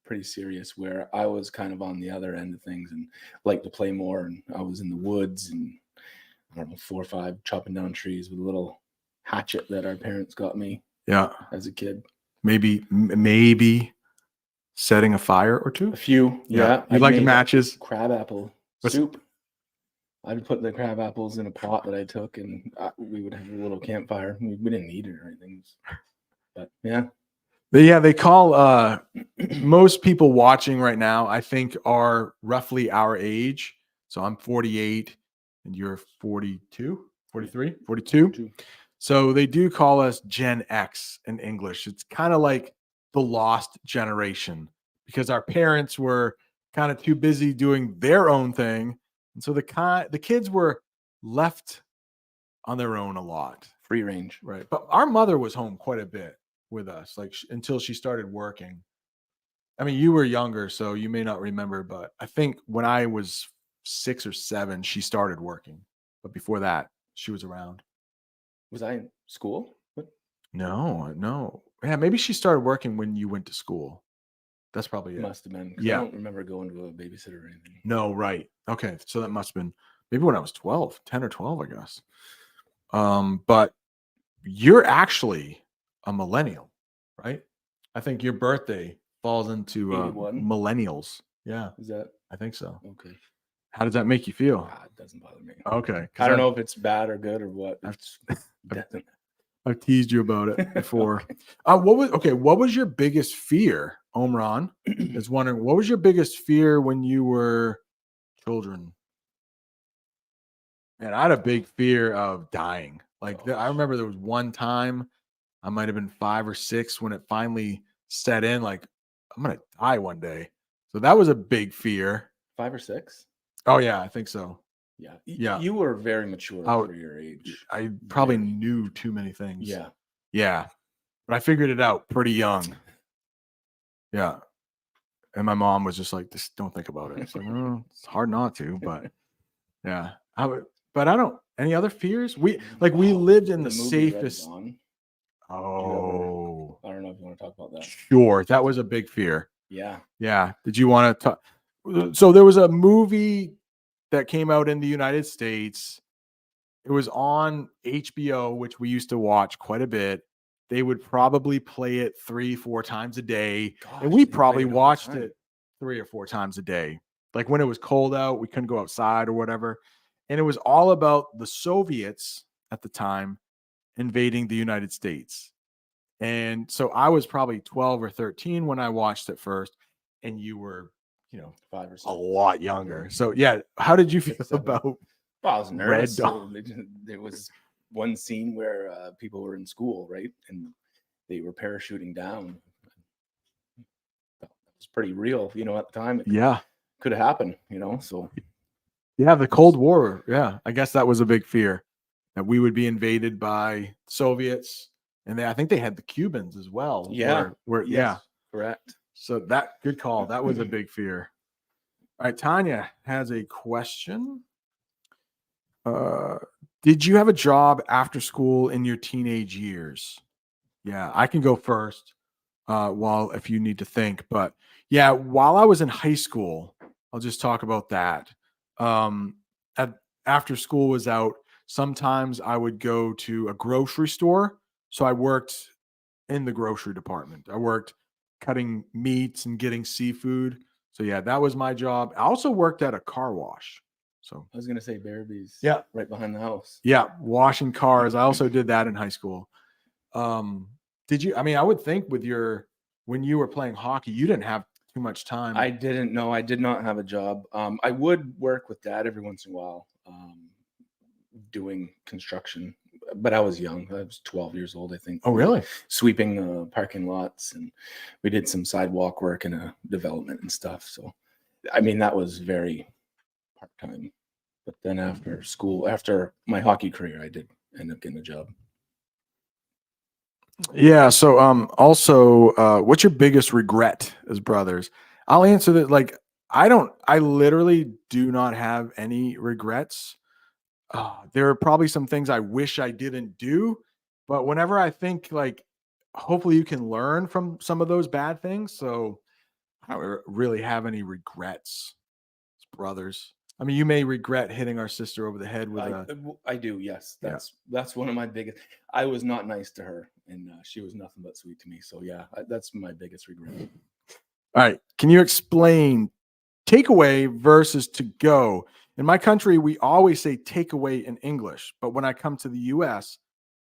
pretty serious, where I was kind of on the other end of things and liked to play more. And I was in the woods and, I don't know, 4 or 5 chopping down trees with a little hatchet that our parents got me. Yeah. As a kid. Maybe setting a fire or 2. A few. Yeah. You like matches? Crabapple soup. I would put the crab apples in a pot that I took, and we would have a little campfire. We didn't need it or anything, but yeah. But yeah, they call most people watching right now, I think, are roughly our age. So I'm 48 and you're 42, 43, 42. So they do call us Gen X in English. It's kind of like the lost generation because our parents were kind of too busy doing their own thing. And so the kids were left on their own a lot. Free range. Right. But our mother was home quite a bit with us, like until she started working. I mean, you were younger, so you may not remember, but I think when I was 6 or 7, she started working. But before that, she was around. Was I in school? What? No. Yeah, maybe she started working when you went to school. That's probably it. Must have been. Yeah. I don't remember going to a babysitter or anything. No, right. Okay. So that must have been maybe when I was 10 or 12, I guess. But you're actually a millennial, right? I think your birthday falls into 81? millennials. Yeah, Is that I think so. okay? How does that make you feel? It doesn't bother me. Okay. I don't know if it's bad or good or what. It's doesn't. I've teased you about it before. What was your biggest fear? Omran is wondering, what was your biggest fear when you were children? Man, I had a big fear of dying. Like I remember there was one time I might have been 5 or 6 when it finally set in, like I'm gonna die one day. So that was a big fear. 5 or 6? Oh yeah, I think so. Yeah. Yeah. You were very mature Oh, for your age. I probably Very. knew too many things. Yeah. Yeah. But I figured it out pretty young. Yeah. And my mom was just like, just don't think about it. It's like, oh, it's hard not to, but yeah. But I don't, any other fears? We Oh, lived in the movie Red safest. Dawn. Did you ever- Oh, I don't know if you want to talk about that. sure. That was a big fear. Yeah. Yeah. Did you want to talk? So there was a movie that came out in the United States. It was on HBO, which we used to watch quite a bit. They would probably play it 3-4 times a day. Gosh, And we they probably played it all the watched time. it 3 or 4 times a day. Like when it was cold out, we couldn't go outside or whatever. And it was all about the Soviets at the time invading the United States. And so I was probably 12 or 13 when I watched it first. And you were, 5 or 6. a lot younger. So yeah, how did you feel 6, 7. about Well, I was Red nervous. So Dawn? there was one scene where people were in school, right, and they were parachuting down. That was pretty real, at the time. It Yeah. could have happened, So Yeah, the Cold War. Yeah, I guess that was a big fear that we would be invaded by Soviets, and I think they had the Cubans as well. Yeah. Yeah. Yes, correct. So good call. That was a big fear. All right, Tanya has a question. Did you have a job after school in your teenage years? Yeah, I can go first. While if you need to think, but yeah, while I was in high school, I'll just talk about that. Um, After school was out, sometimes I would go to a grocery store. So I worked in the grocery department. I worked cutting meats and getting seafood. So yeah, that was my job. I also worked at a car wash. So I was gonna say Bearby's. Yeah. Right behind the house. yeah, washing cars. I also did that in high school. Did you? I mean, I would think when you were playing hockey, you didn't have too much time. I didn't know. I did not have a job. I would work with Dad every once in a while, doing construction, but I was young. I was 12 years old, I think. Oh, really? Sweeping parking lots, and we did some sidewalk work in a development and stuff. So, I mean, that was very part-time. But then after school, after my hockey career, I did end up getting a job. Yeah. So, also, what's your biggest regret as brothers? I'll answer that. Like, I literally do not have any regrets. There are probably some things I wish I didn't do, but whenever I think like, hopefully you can learn from some of those bad things. So I don't really have any regrets as brothers. I mean, you may regret hitting our sister over the head with I do, yes. Yeah. That's one of my biggest. I was not nice to her, and she was nothing but sweet to me. So yeah, that's my biggest regret. All right. Can you explain takeaway versus to go? In my country, we always say takeaway in English, but when I come to the US,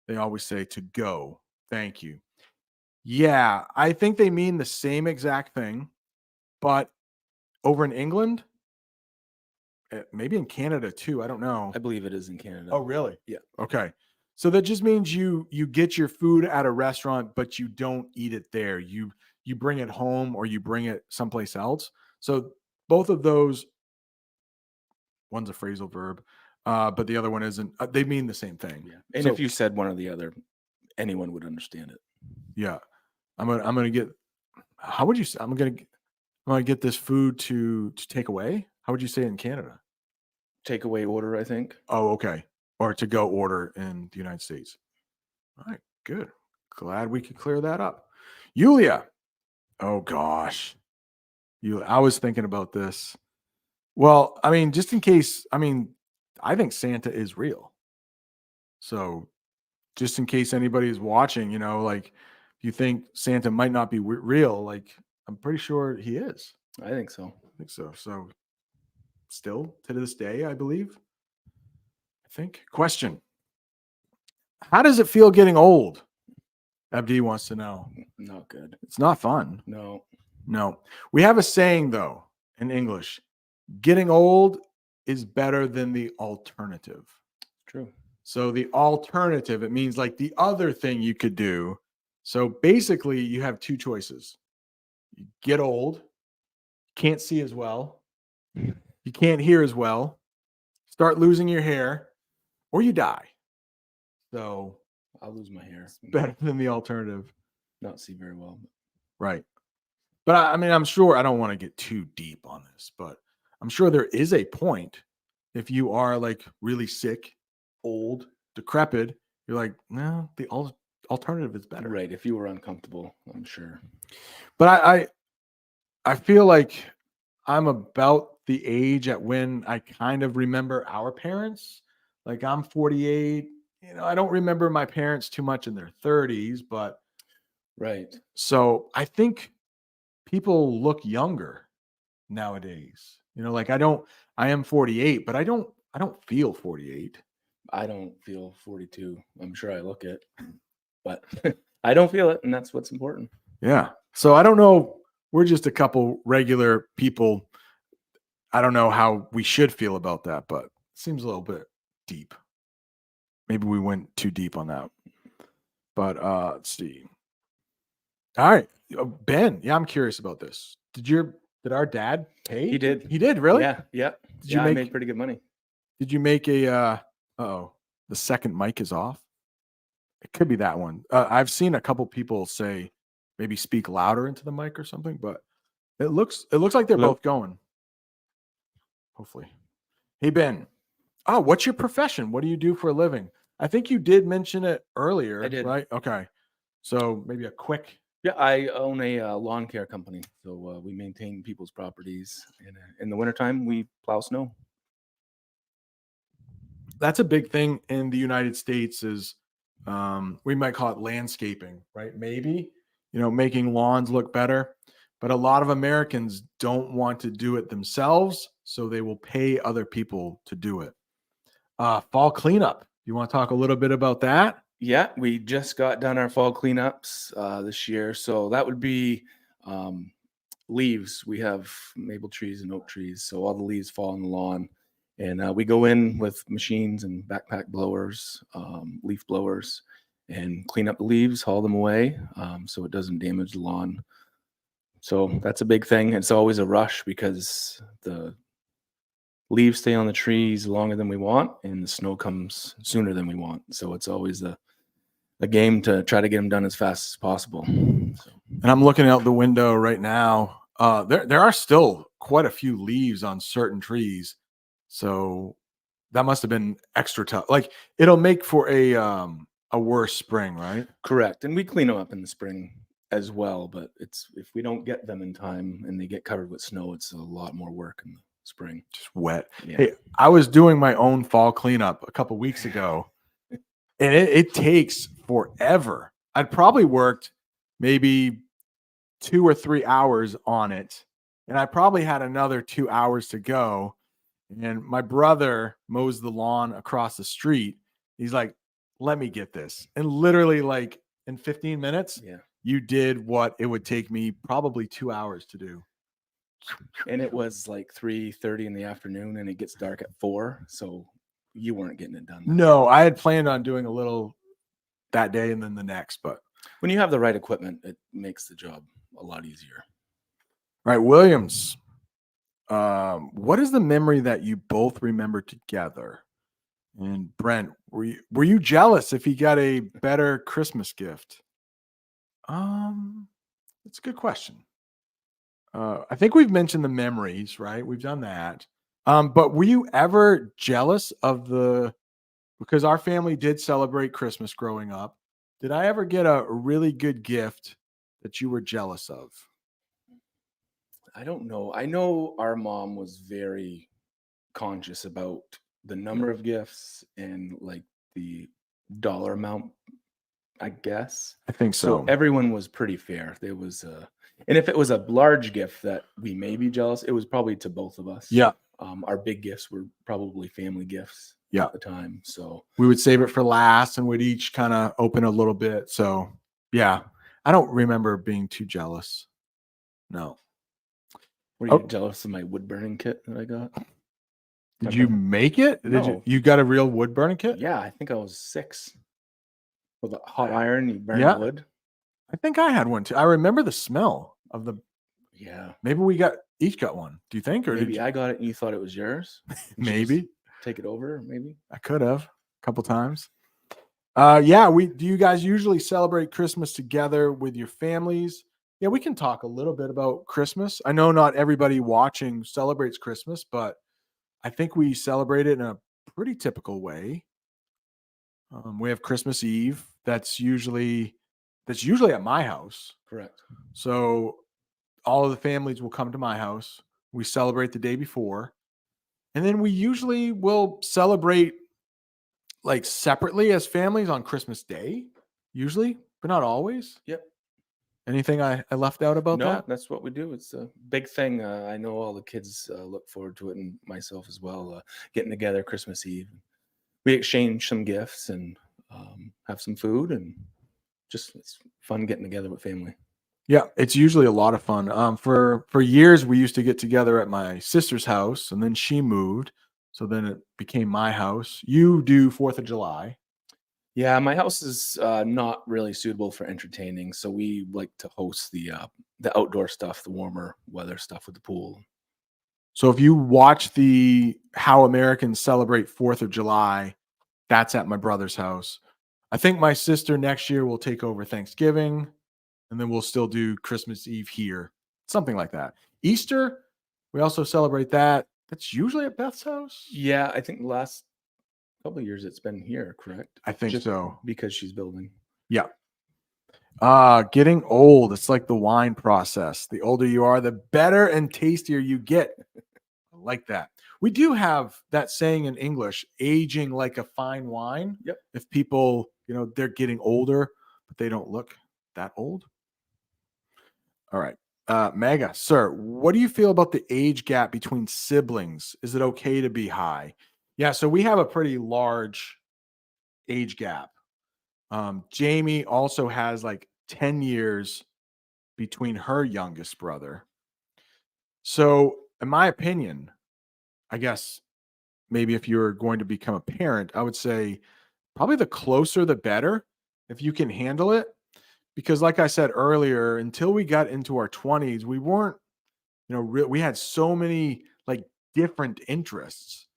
they always say to go. Thank you. Yeah, I think they mean the same exact thing, but over in England, maybe in Canada too. I don't know. I believe it is in Canada. Oh, really? Yeah. Okay. So that just means you get your food at a restaurant, but you don't eat it there. You bring it home or you bring it someplace else. So both of those, one's a phrasal verb, but the other one isn't. They mean the same thing. Yeah. And So- if you said one or the other, anyone would understand it. Yeah, I'm gonna get. How would you say? I'm gonna get this food to take away. How would you say it in Canada? Takeaway order, I think. Oh, okay. Or to go order in the United States. All right, good. Glad we could clear that up. Yulia. Oh gosh. I was thinking about this. Well, I mean, just in case, I think Santa is real. So just in case anybody is watching, like if you think Santa might not be real, like I'm pretty sure he is. I think so. I think so. So still to this day, I believe. I think. Question. How does it feel getting old? FD wants to know. Not good. It's not fun. No. No. We have a saying though in English. Getting old is better than the alternative. True. So the alternative, it means like the other thing you could do. So basically you have two choices. You get old, can't see as well, you can't hear as well, start losing your hair, or you die. So I'll lose my hair. better than the alternative. Not see very well. Right. But I mean, I'm sure I don't want to get too deep on this, but I'm sure there is a point if you are like really sick, old, decrepit, you're like, no, the alternative is better. Right. If you were uncomfortable, I'm sure. But I feel like I'm about the age at when I kind of remember our parents. Like I'm 48. I don't remember my parents too much in their 30s, but Right. so I think people look younger nowadays. Like I am 48, but I don't feel 48. I don't feel 42. I'm sure I look it, but I don't feel it. And that's what's important. Yeah. So I don't know. We're just a couple regular people. I don't know how we should feel about that, but it seems a little bit deep. Maybe we went too deep on that. But let's see. All right. Ben, yeah, I'm curious about this. Did our dad pay? He did. He did, really? Yeah. Yeah. Did you I make made pretty good money. Did you make a the second mic is off? It could be that one. I've seen a couple people say maybe speak louder into the mic or something, but it looks like they're Hello? both going. Hopefully. Hey Ben. Oh, what's your profession? What do you do for a living? I think you did mention it earlier, I did. right? Okay. So maybe a quick. Yeah, I own a lawn care company, so we maintain people's properties. And in the wintertime, we plow snow. That's a big thing in the United States is we might call it landscaping, right? Maybe, making lawns look better. But a lot of Americans don't want to do it themselves, so they will pay other people to do it. Fall cleanup. You want to talk a little bit about that? Yeah, we just got done our fall cleanups this year. So that would be leaves. We have maple trees and oak trees. So all the leaves fall on the lawn. And we go in with machines and backpack blowers, leaf blowers, and clean up the leaves, haul them away so it doesn't damage the lawn. So that's a big thing. It's always a rush because the leaves stay on the trees longer than we want, and the snow comes sooner than we want. So it's always a game to try to get them done as fast as possible. So. And I'm looking out the window right now. There are still quite a few leaves on certain trees. So that must have been extra tough. Like it'll make for a worse spring, right? Correct. And we clean them up in the spring as well, but it's if we don't get them in time and they get covered with snow, it's a lot more work in the spring. Just wet. Yeah. Hey, I was doing my own fall cleanup a couple weeks ago, and it takes forever. I'd probably worked maybe 2 or 3 hours on it, and I probably had another 2 hours to go. And my brother mows the lawn across the street. He's like, let me get this. And literally like in 15 minutes, Yeah. you did what it would take me probably 2 hours to do. And it was like 3:30 in the afternoon and it gets dark at 4. So you weren't getting it done. No, I had planned on doing a little that day and then the next, but When you have the right equipment, it makes the job a lot easier. all right, Williams. What is the memory that you both remember together? And Brent, were you jealous if he got a better Christmas gift? That's a good question. I think we've mentioned the memories, right? We've done that. But were you ever jealous of because our family did celebrate Christmas growing up. Did I ever get a really good gift that you were jealous of? I don't know. I know our mom was very conscious about the number of gifts and like the dollar amount, I guess. I think So so. everyone was pretty fair. There was and if it was a large gift that we may be jealous, it was probably to both of us. Yeah. Our big gifts were probably family gifts Yeah. at the time. So We would save it for last and we'd each kind of open a little bit. So yeah, I don't remember being too jealous. No. were you Oh. jealous of my wood burning kit that I got? Did you make it? Did No. you got a real wood burning kit? Yeah, I think I was 6. With a hot iron, you burn Yeah. wood. I think I had one too. I remember the smell of the Yeah. Maybe each got one. Do you think? Or did Maybe you, I got it and you thought it was yours. You should just maybe take it over. Maybe. I could have a couple times. Yeah, do you guys usually celebrate Christmas together with your families? Yeah, we can talk a little bit about Christmas. I know not everybody watching celebrates Christmas, but I think we celebrate it in a pretty typical way. We have Christmas Eve. That's usually at my house. Correct. So all of the families will come to my house. We celebrate the day before, and then we usually will celebrate like separately as families on Christmas Day, usually, but not always. Yep. Anything I left out about No, that? that's what we do. It's a big thing. I know all the kids look forward to it, and myself as well. Getting together Christmas Eve, we exchange some gifts and have some food, and just it's fun getting together with family. Yeah, it's usually a lot of fun. For years we used to get together at my sister's house, and then she moved, so then it became my house. You do 4th of July. Yeah, my house is not really suitable for entertaining, so we like to host the outdoor stuff, the warmer weather stuff with the pool. So if you watch the How Americans Celebrate 4th of July, that's at my brother's house. I think my sister next year will take over Thanksgiving, and then we'll still do Christmas Eve here, something like that. Easter, we also celebrate that. That's usually at Beth's house. Yeah, I think the last couple of years it's been here, correct? I think Just so. because she's building. Yeah. Getting old. It's like the wine process. The older you are, the better and tastier you get. I like that. We do have that saying in English, aging like a fine wine. Yep. If people, they're getting older, but they don't look that old. All right. Mega, sir, what do you feel about the age gap between siblings? Is it okay to be high? Yeah, so we have a pretty large age gap. Jamie also has like 10 years between her youngest brother. So, in my opinion, I guess maybe if you're going to become a parent, I would say probably the closer the better if you can handle it. Because, like I said earlier, until we got into our 20s, we weren't, we had so many like different interests.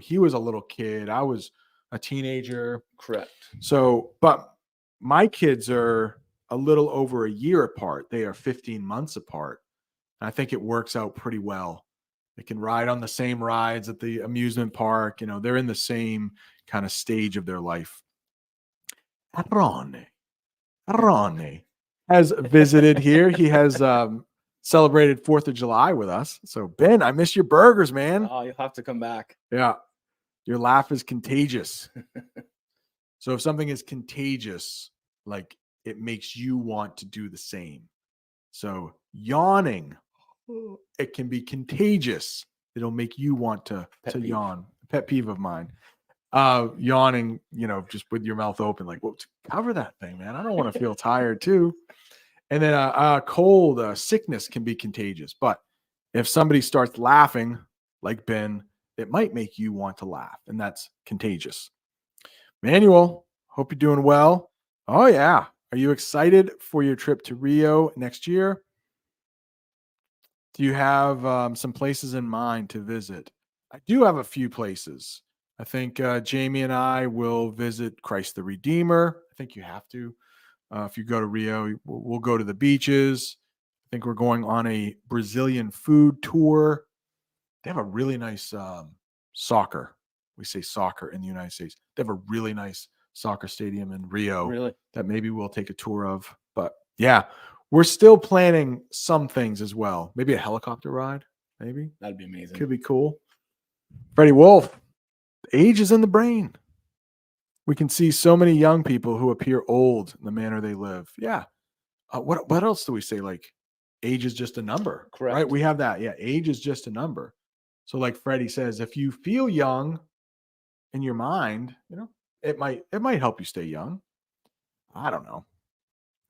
He was a little kid, I was a teenager. Correct. So, but my kids are a little over a year apart. They are 15 months apart. And I think it works out pretty well. They can ride on the same rides at the amusement park. They're in the same kind of stage of their life. Ronnie has visited here. He has celebrated 4th of July with us. So, Ben, I miss your burgers, man. Oh, you'll have to come back. Yeah. Your laugh is contagious. So if something is contagious, like it makes you want to do the same. So yawning, it can be contagious. It'll make you want to yawn. Pet peeve of mine. Yawning, just with your mouth open, like, well, cover that thing, man. I don't want to feel tired too. And then cold, sickness can be contagious. But if somebody starts laughing, like Ben, it might make you want to laugh, and that's contagious. Manuel, hope you're doing well. Oh, yeah. Are you excited for your trip to Rio next year? Do you have some places in mind to visit? I do have a few places. I think Jamie and I will visit Christ the Redeemer. I think you have to. If you go to Rio, we'll go to the beaches. I think we're going on a Brazilian food tour. They have a really nice soccer. We say soccer in the United States. They have a really nice soccer stadium in Rio Really? that maybe we'll take a tour of. But yeah, we're still planning some things as well. Maybe a helicopter ride. Maybe That'd be amazing. could be cool. Freddie Wolf, age is in the brain. We can see so many young people who appear old in the manner they live. Yeah. What else do we say? Like age is just a number. Correct. Right? We have that. Yeah. Age is just a number. So like Freddie says, if you feel young in your mind, it might help you stay young. I don't know.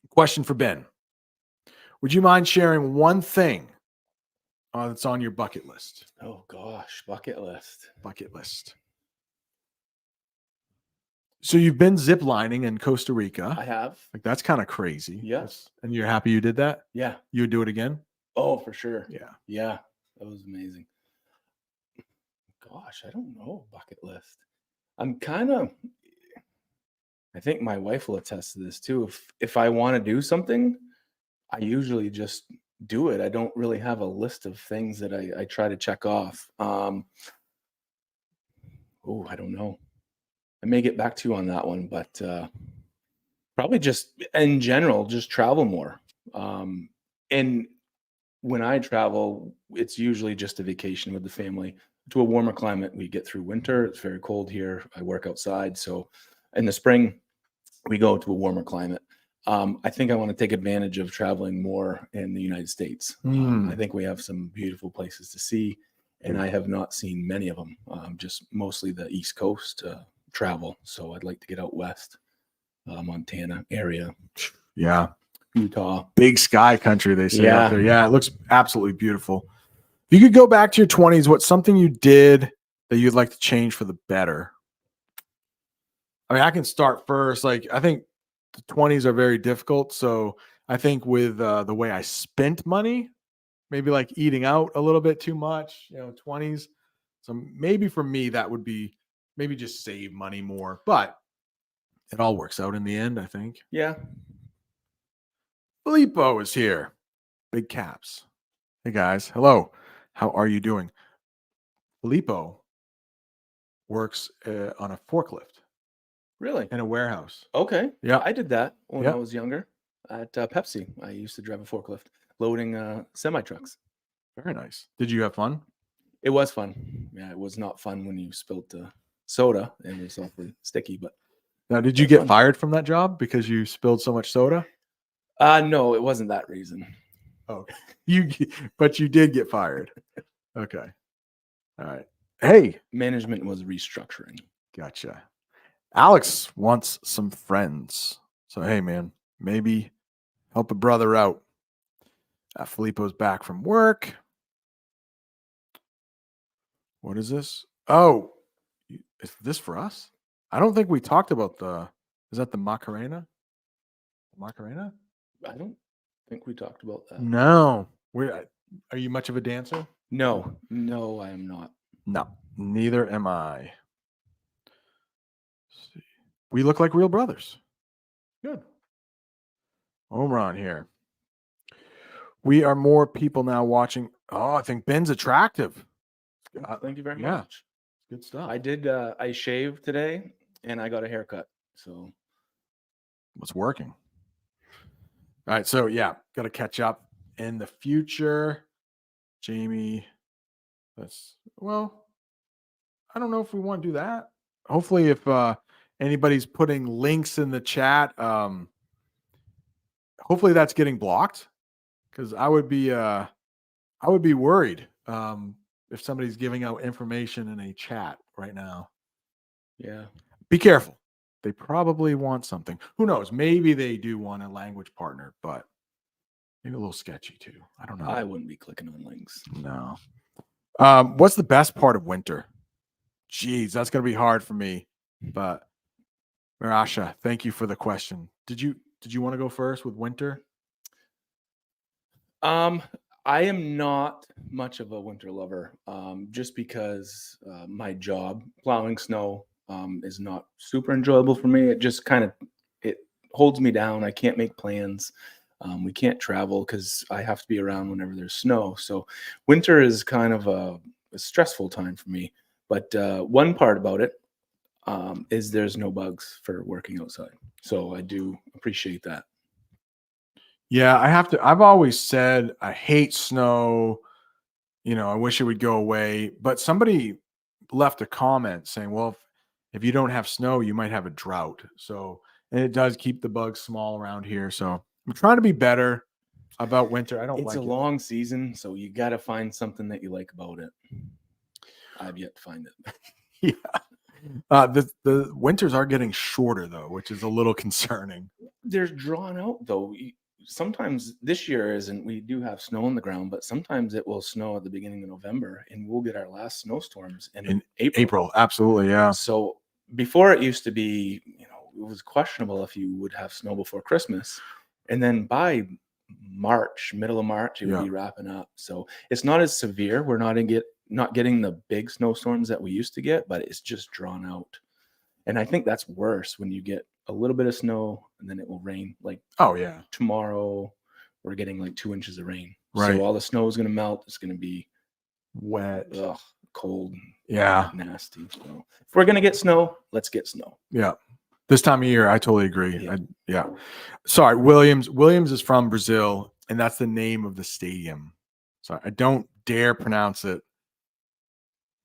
Question for Ben. Would you mind sharing one thing that's on your bucket list? Oh gosh, bucket list. Bucket list. So you've been ziplining in Costa Rica. I have. Like that's kind of crazy. Yes. And you're happy you did that? Yeah. You would do it again? Oh, for sure. Yeah. Yeah, that was amazing. Gosh, I don't know, bucket list. I'm kind of I think my wife will attest to this too. If I want to do something, I usually just do it. I don't really have a list of things that I try to check off. Oh, I don't know. I may get back to you on that one, but probably just in general, just travel more. And when I travel, it's usually just a vacation with the family to a warmer climate. We get through winter. It's very cold here. I work outside. So in the spring, we go to a warmer climate. I think I want to take advantage of traveling more in the United States. I think we have some beautiful places to see, and I have not seen many of them, just mostly the East Coast travel. So I'd like to get out west, Montana area, Yeah. Utah. Big sky country, they say Yeah. out there. Yeah, it looks absolutely beautiful. If you could go back to your 20s, what's something you did that you'd like to change for the better? I mean, I can start first. Like, I think the 20s are very difficult. So I think with the way I spent money, maybe like eating out a little bit too much, 20s. So maybe for me, that would be maybe just save money more. But it all works out in the end, I think. Yeah. Filippo is here. Big caps. Hey guys. Hello. How are you doing? Filippo works on a forklift Really? in a warehouse. Okay. Yeah. I did that when Yeah. I was younger at Pepsi. I used to drive a forklift loading semi trucks. Very nice. Did you have fun? It was fun. Yeah, it was not fun when you spilled the soda and it was awfully sticky, but Now, did you That's get fun. fired from that job because you spilled so much soda? no, it wasn't that reason. Oh, but you did get fired. Okay. All right. Hey, Management was restructuring. gotcha. Alex wants some friends. So, hey, man, maybe help a brother out. Filippo's back from work. What is this? Oh, is this for us? I don't think we talked about is that the Macarena? Macarena? I don't think we talked about that. No. Are you much of a dancer? No, I am not. No, neither am I. Let's see. We look like real brothers. Good. Home here. We are more people now watching. Oh, I think Ben's attractive. Thank you very yeah. much. Good stuff. I did. I shaved today and I got a haircut. So What's working? All right. So, yeah, got to catch up in the future. Jamie, I don't know if we want to do that. Hopefully, if anybody's putting links in the chat, hopefully that's getting blocked, because I would be worried if somebody's giving out information in a chat right now. yeah. Be careful. They probably want something. Who knows? Maybe they do want a language partner, but maybe a little sketchy too. I don't know. I wouldn't be clicking on links. No. What's the best part of winter? Jeez, that's going to be hard for me. But Marasha, thank you for the question. Did you want to go first with winter? I am not much of a winter lover, just because my job, plowing snow, is not super enjoyable for me. It just it holds me down. I can't make plans. We can't travel because I have to be around whenever there's snow. So winter is kind of a stressful time for me. But one part about it is there's no bugs for working outside. So I do appreciate that. Yeah, I've always said I hate snow. I wish it would go away. But somebody left a comment saying, well, if you don't have snow, you might have a drought. So, and it does keep the bugs small around here. So I'm trying to be better about winter. I don't It's like a it. long season, so you got to find something that you like about it. I've yet to find it. Yeah. The winters are getting shorter though, which is a little concerning. They're drawn out though. Sometimes this year isn't. We do have snow on the ground, but sometimes it will snow at the beginning of November, and we'll get our last snowstorms in April. Absolutely, yeah. So before it used to be, it was questionable if you would have snow before Christmas, and then by March, middle of March, it would Yeah. be wrapping up. So it's not as severe. We're not getting the big snowstorms that we used to get, but it's just drawn out. And I think that's worse when you get a little bit of snow and then it will rain. Like Oh yeah. tomorrow, we're getting like 2 inches of rain. Right. So all the snow is going to melt. It's going to be Wet. cold, Yeah. nasty. So if we're going to get snow, let's get snow. Yeah. This time of year, I totally agree. Yeah. Yeah. Sorry, Williams. Williams is from Brazil, and that's the name of the stadium. Sorry, I don't dare pronounce it.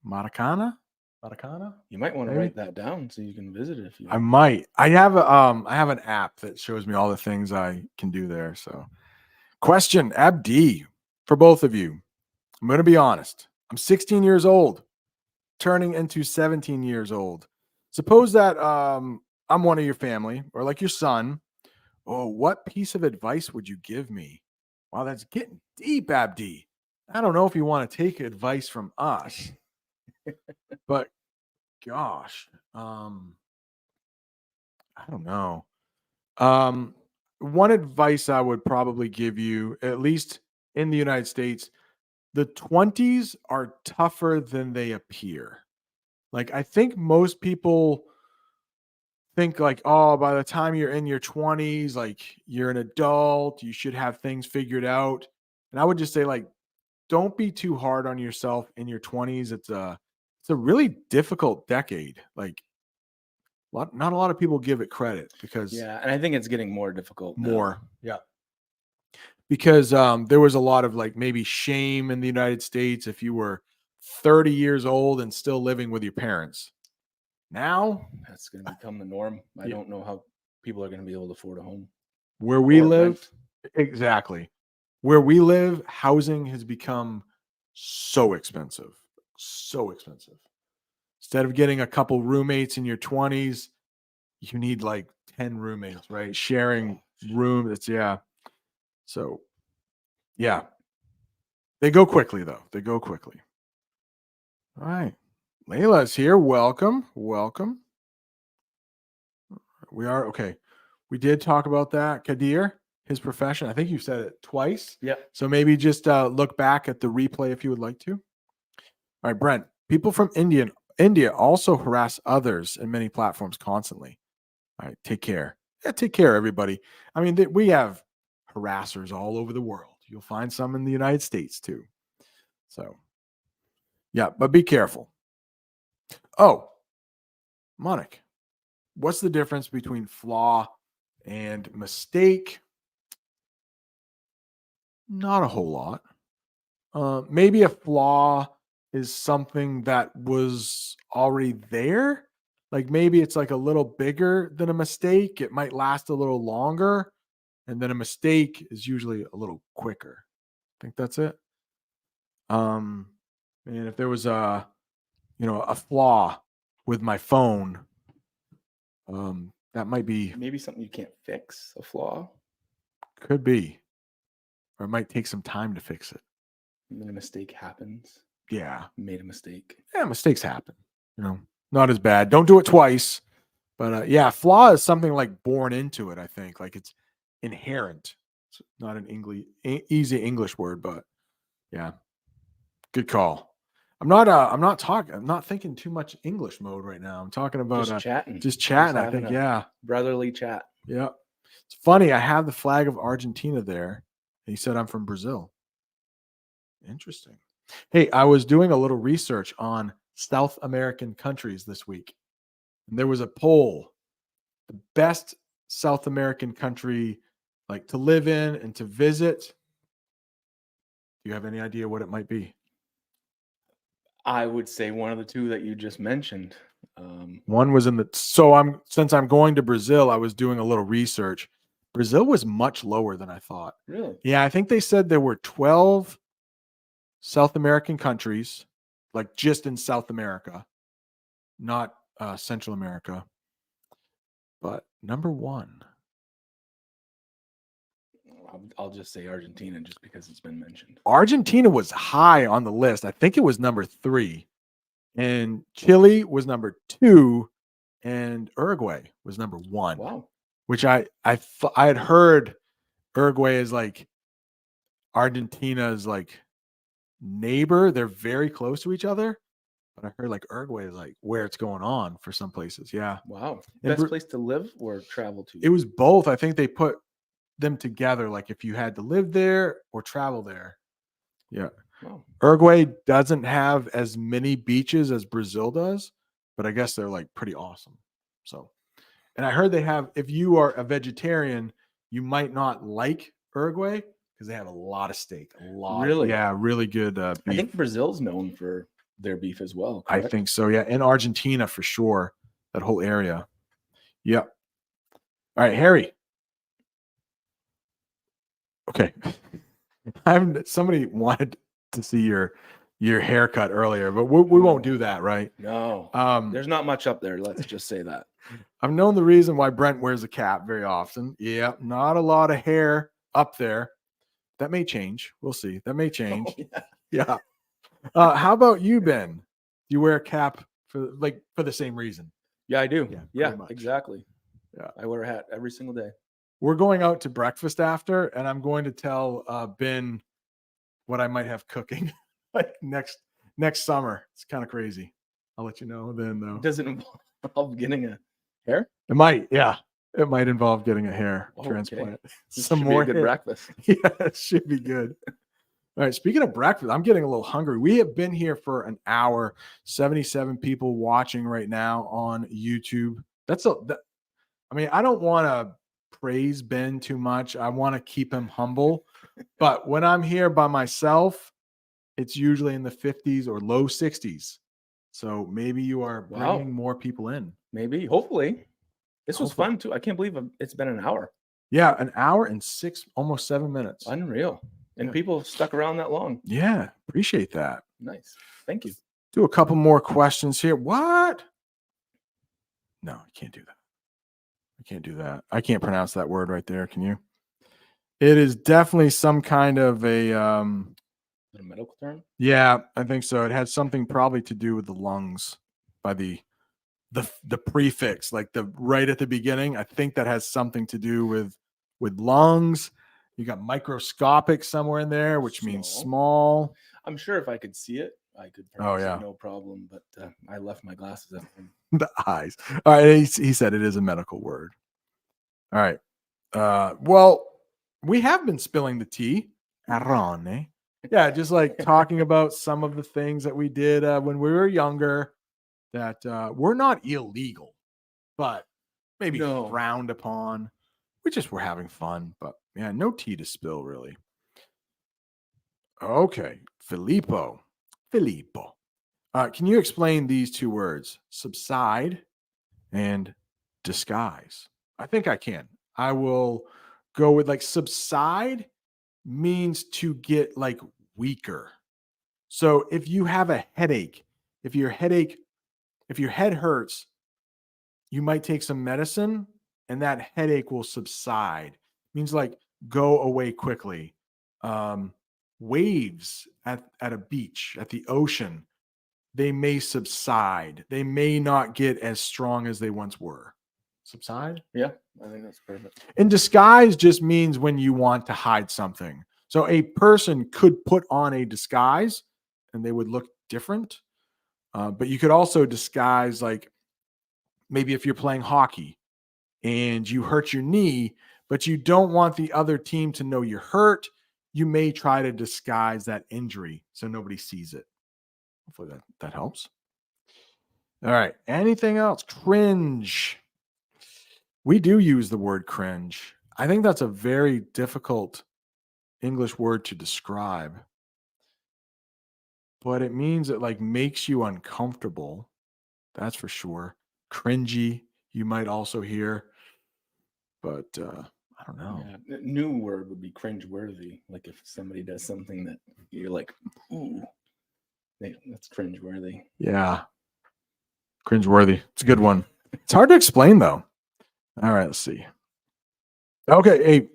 Maracana? Maracana? You might want to Maybe. write that down so you can visit it if you I might. I have an app that shows me all the things I can do there. So, question, Abdi, for both of you. I'm going to be honest. I'm 16 years old, turning into 17 years old. Suppose that I'm one of your family or like your son. Oh, what piece of advice would you give me? Wow, that's getting deep, Abdi. I don't know if you want to take advice from us, but gosh, I don't know. One advice I would probably give you, at least in the United States, the 20s are tougher than they appear. Like, I think most people think like, oh, by the time you're in your 20s, like you're an adult, you should have things figured out. And I would just say, like, don't be too hard on yourself in your 20s. It's a really difficult decade. Like, not a lot of people give it credit because Yeah, and I think it's getting more difficult. now. yeah. Because there was a lot of like maybe shame in the United States if you were 30 years old and still living with your parents. Now, That's going to become the norm. I Yeah. don't know how people are going to be able to afford a home. where we or live, rent. exactly. Where we live, housing has become so expensive. So expensive. Instead of getting a couple roommates in your 20s, you need like 10 roommates, right? Sharing room. That's yeah. So yeah. They go quickly though. They go quickly. All right. Layla's here. Welcome. Welcome. We are okay. We did talk about that. Kadir, his profession. I think you said it twice. Yeah. So maybe just look back at the replay if you would like to. All right, Brent. People from India also harass others in many platforms constantly. All right, take care. Yeah, take care, everybody. I mean, we have harassers all over the world. You'll find some in the United States too. So, yeah, but be careful. Oh, Monic, what's the difference between flaw and mistake? Not a whole lot. Maybe a flaw is something that was already there. Like maybe it's like a little bigger than a mistake. It might last a little longer. And then a mistake is usually a little quicker. I think that's it. And if there was a flaw with my phone, that might be, Maybe something you can't fix, a flaw. could be, or it might take some time to fix it. And then a mistake happens. Yeah. You made a mistake. Yeah, mistakes happen. Not as bad. Don't do it twice. But yeah, flaw is something like born into it, I think. Like it's inherent. It's not an easy English word, but yeah. Good call. I'm not thinking too much English mode right now. I'm talking about Just chatting. just chatting, I having think. a Yeah. Brotherly chat. Yeah. It's funny. I have the flag of Argentina there. And he said I'm from Brazil. Interesting. Hey, I was doing a little research on South American countries this week. And there was a poll. The best South American country like to live in and to visit. Do you have any idea what it might be? I would say one of the two that you just mentioned. One was since I'm going to Brazil, I was doing a little research. Brazil was much lower than I thought. Really? Yeah, I think they said there were 12 South American countries, like just in South America, not Central America. But number one. I'll just say Argentina just because it's been mentioned. Argentina was high on the list. I think it was number 3. And Chile was number 2. And Uruguay was number 1. Wow. Which I had heard Uruguay is like Argentina's like neighbor. They're very close to each other. But I heard like Uruguay is like where it's going on for some places. Yeah. Wow. And Best Bru- place to live or travel to? It was both. I think they put them together, like if you had to live there or travel there. Yeah. Wow. Uruguay doesn't have as many beaches as Brazil does, but I guess they're like pretty awesome. So, and I heard they have, if you are a vegetarian, you might not like Uruguay because they have a lot of steak. A lot. Really? Yeah. Really good beef. I think Brazil's known for their beef as well. I Correct? think so. Yeah. And Argentina for sure. That whole area. Yep. All right, Harry. Okay. Somebody wanted to see your haircut earlier, but we won't do that, right? No. Um, There's not much up there. Let's just say that. I've known the reason why Brent wears a cap very often. Yeah, not a lot of hair up there. That may change. We'll see. That may change. Oh, yeah. Yeah. How about you, Ben? Do you wear a cap for the same reason? Yeah, I do. Yeah, Yeah, pretty much. exactly. Yeah. I wear a hat every single day. We're going out to breakfast after, and I'm going to tell Ben what I might have cooking like next summer. It's kind of crazy. I'll let you know then, though. Does it involve getting a hair? It might, yeah. It might involve getting a hair Okay. transplant. This Some should more be a good hair. breakfast. Yeah, it should be good. All right. Speaking of breakfast, I'm getting a little hungry. We have been here for an hour. 77 people watching right now on YouTube. I mean, I don't want to praise Ben too much. I want to keep him humble. But when I'm here by myself, it's usually in the 50s or low 60s. So maybe you are Wow. bringing more people in. Maybe. Hopefully. This was Hopefully. fun too. I can't believe it's been an hour. Yeah, an hour and almost 7 minutes. Unreal. And Yeah. people stuck around that long. Yeah, appreciate that. Nice. Thank you. Do a couple more questions here. What? No, I can't do that. I can't do that. I can't pronounce that word right there. Can you? It is definitely some kind of a Is it a medical term? yeah, I think so. It had something probably to do with the lungs by the prefix, like the right at the beginning. I think that has something to do with lungs. You got microscopic somewhere in there, which means small. I'm sure if I could see it, I could Oh, pronounce yeah. it no problem. But I left my glasses at home. The eyes. All right. He said it is a medical word. All right. Well, we have been spilling the tea. Arrone. Yeah, just like talking about some of the things that we did when we were younger that were not illegal, but maybe No. frowned upon. We just were having fun, but yeah, no tea to spill really. Okay. Filippo. Can you explain these two words, subside and disguise? I think I can. I will go with like subside means to get like weaker. So if you have a headache, if your head hurts, you might take some medicine and that headache will subside. Means like go away quickly. Waves at a beach, at the ocean, they may subside. They may not get as strong as they once were. Subside? Yeah, I think that's perfect. And disguise just means when you want to hide something. So a person could put on a disguise and they would look different. But you could also disguise, like maybe if you're playing hockey and you hurt your knee, but you don't want the other team to know you're hurt, you may try to disguise that injury so nobody sees it. Hopefully that helps. All right. Anything else? Cringe. We do use the word cringe. I think that's a very difficult English word to describe. But it means it like makes you uncomfortable. That's for sure. Cringy, you might also hear. But I don't know. Yeah. New word would be cringeworthy. Like if somebody does something that you're like, ooh, that's cringeworthy. Yeah. Cringeworthy. It's a good one. It's hard to explain though. All right, let's see. Okay.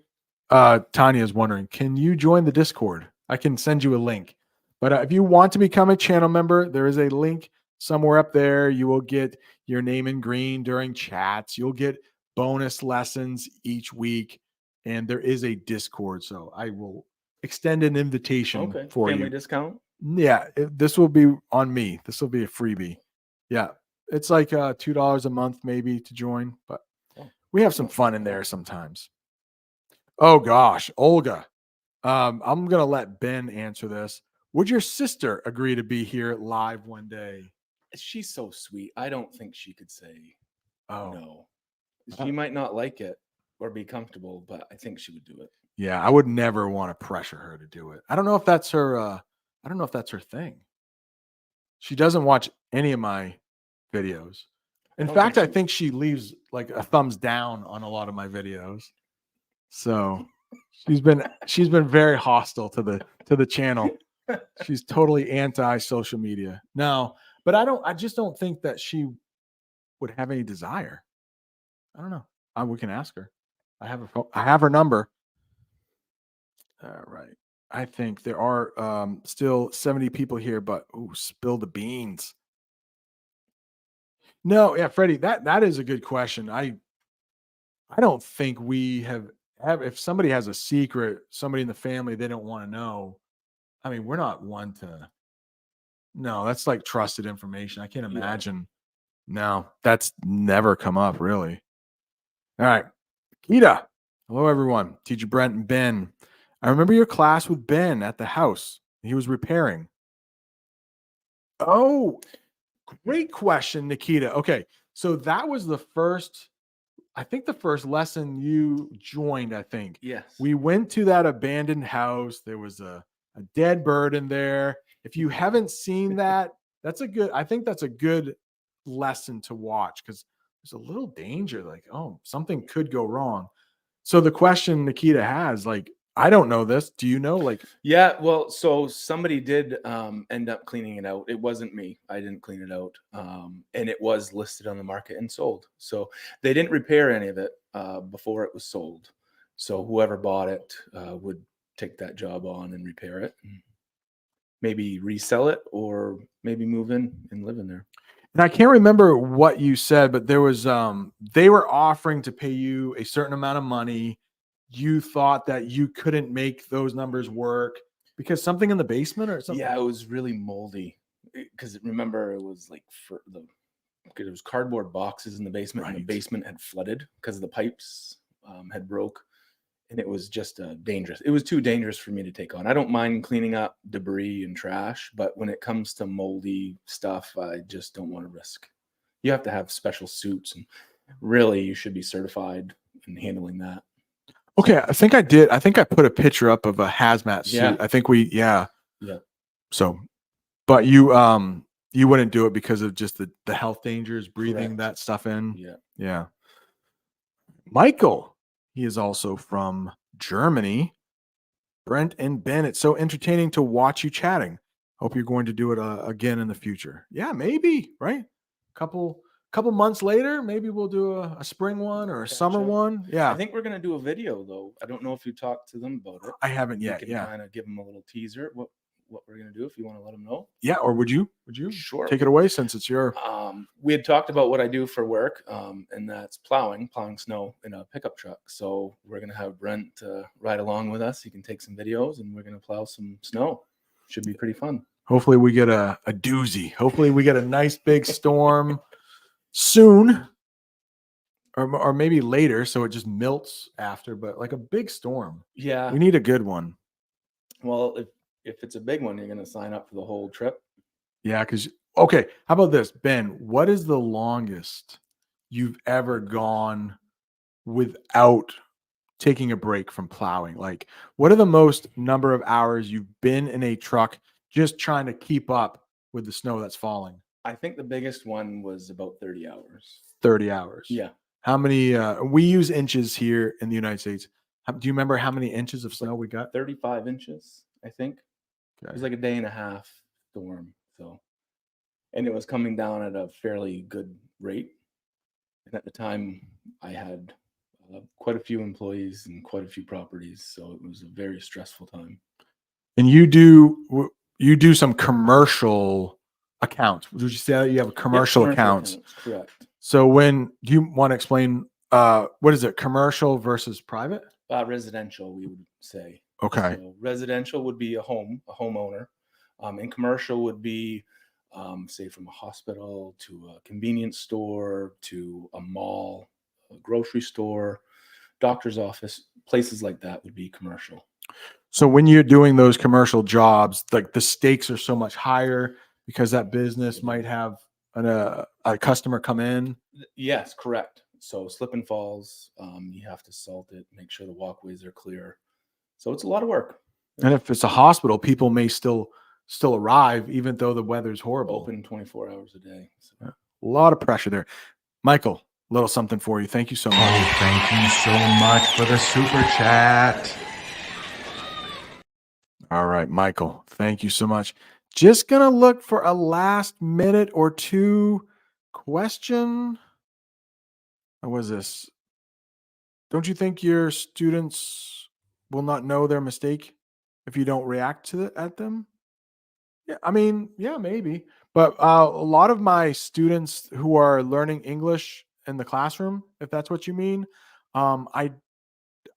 Hey, Tanya is wondering, can you join the Discord? I can send you a link. But if you want to become a channel member, there is a link somewhere up there. You will get your name in green during chats. You'll get bonus lessons each week. And there is a Discord. So I will extend an invitation Okay. for Family you. discount. Yeah, this will be on me. This will be a freebie. Yeah, it's like $2 a month maybe to join, but Oh, we have some fun in there sometimes. Oh gosh, Olga. I'm gonna let Ben answer this. Would your sister agree to be here live one day? She's so sweet. I don't think she could say Oh, no. She might not like it or be comfortable, but I think she would do it. yeah, I would never want to pressure her to do it. I don't know if that's her. I don't know if that's her thing. She doesn't watch any of my videos. In don't fact, think I think she leaves like a thumbs down on a lot of my videos. So she's been very hostile to the channel. She's totally anti social media. No, but I just don't think that she would have any desire. I don't know. We can ask her. I have her number. All right. I think there are still 70 people here, but spill the beans. No, yeah, Freddie, that is a good question. I don't think we have if somebody has a secret, somebody in the family they don't want to know. I mean, we're not one to. No, that's like trusted information. I can't Yeah. imagine. No, that's never come up really. All right. Kita. Hello, everyone. Teacher Brent and Ben. I remember your class with Ben at the house. He was repairing. Oh, great question, Nikita. Okay. So that was the first, I think the first lesson you joined, I think. Yes. We went to that abandoned house. There was a dead bird in there. If you haven't seen that, I think that's a good lesson to watch because there's a little danger. Like, oh, something could go wrong. So the question Nikita has, like, I don't know this. Do you know? Like, Yeah, well, so somebody did end up cleaning it out. It wasn't me. I didn't clean it out. And it was listed on the market and sold. So they didn't repair any of it before it was sold. So whoever bought it would take that job on and repair it. And maybe resell it or maybe move in and live in there. and I can't remember what you said, but there was they were offering to pay you a certain amount of money. You thought that you couldn't make those numbers work because something in the basement or something. Yeah, it was really moldy because remember it was like there was cardboard boxes in the basement and the Right. basement had flooded because the pipes had broke and it was just dangerous. It was too dangerous for me to take on. I don't mind cleaning up debris and trash, but when it comes to moldy stuff, I just don't want to risk. You have to have special suits and really you should be certified in handling that. Okay, I think I did. I think I put a picture up of a hazmat suit. Yeah. I think yeah. Yeah. So, but you wouldn't do it because of just the health dangers, breathing Correct. that stuff in. Yeah. Yeah. Michael, he is also from Germany. Brent and Ben, it's so entertaining to watch you chatting. Hope you're going to do it again in the future. Yeah, maybe, right? Couple months later, maybe we'll do a spring one or a summer Gotcha. one. Yeah. I think we're gonna do a video though. I don't know if you talked to them about it. I haven't You yet. can Yeah. kind of give them a little teaser what we're gonna do if you want to let them know. Yeah. Or would you Sure. take it away since it's your We had talked about what I do for work, and that's plowing snow in a pickup truck. So we're gonna have Brent ride along with us. He can take some videos, and we're gonna plow some snow. Should be pretty fun. hopefully we get a doozy. Hopefully we get a nice big storm soon. Or maybe later, so it just melts after, but like a big storm. Yeah. We need a good one. Well, if it's a big one, you're gonna sign up for the whole trip. Yeah, because okay, how about this, Ben? What is the longest you've ever gone without taking a break from plowing? Like, what are the most number of hours you've been in a truck just trying to keep up with the snow that's falling? I think the biggest one was about 30 hours. 30 hours. Yeah. How many? We use inches here in the United States. Do you remember how many inches of snow we got? 35 inches, I think. It was like a day and a half storm. So, and it was coming down at a fairly good rate. And at the time, I had quite a few employees and quite a few properties. So it was a very stressful time. And you do some commercial accounts. Would you say that you have a commercial accounts? Correct. So when do you want to explain what is it, commercial versus private? Residential, we would say. Okay. So residential would be a homeowner, and commercial would be, say, from a hospital to a convenience store to a mall, a grocery store, doctor's office, places like that would be commercial. So when you're doing those commercial jobs, like the stakes are so much higher because that business might have a customer come in. Yes, correct. So slip and falls, you have to salt it, make sure the walkways are clear. So it's a lot of work. And if it's a hospital, people may still arrive even though the weather's horrible. Open 24 hours a day. So. A lot of pressure there. Michael, a little something for you. Thank you so much. Oh, thank you so much for the super chat. All right, Michael, thank you so much. Just going to look for a last minute or two question. What was this? Don't you think your students will not know their mistake if you don't react at them? Yeah, I mean, yeah, maybe. But a lot of my students who are learning English in the classroom, if that's what you mean, I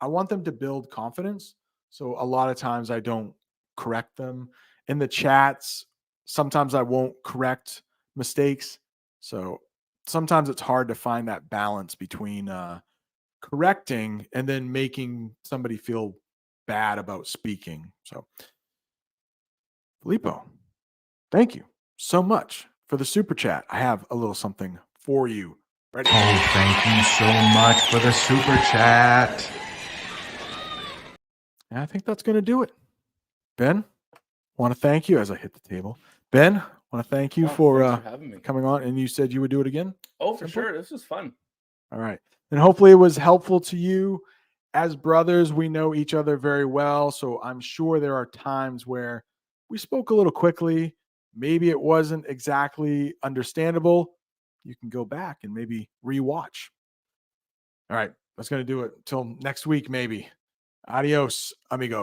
want them to build confidence. So a lot of times I don't correct them in the chats. Sometimes I won't correct mistakes. So sometimes it's hard to find that balance between correcting and then making somebody feel bad about speaking. So Filippo, thank you so much for the super chat. I have a little something for you. Ready? Oh, thank you so much for the super chat. And I think that's going to do it. Ben, want to thank you as I hit the table. Ben, want to thank you Oh, for thanks for having me. coming on. And you said you would do it again? Oh, for Simple. sure. This was fun. All right. And hopefully it was helpful to you. As brothers, we know each other very well. So I'm sure there are times where we spoke a little quickly. Maybe it wasn't exactly understandable. You can go back and maybe rewatch. All right. That's going to do it. Till next week, maybe. Adios, amigos.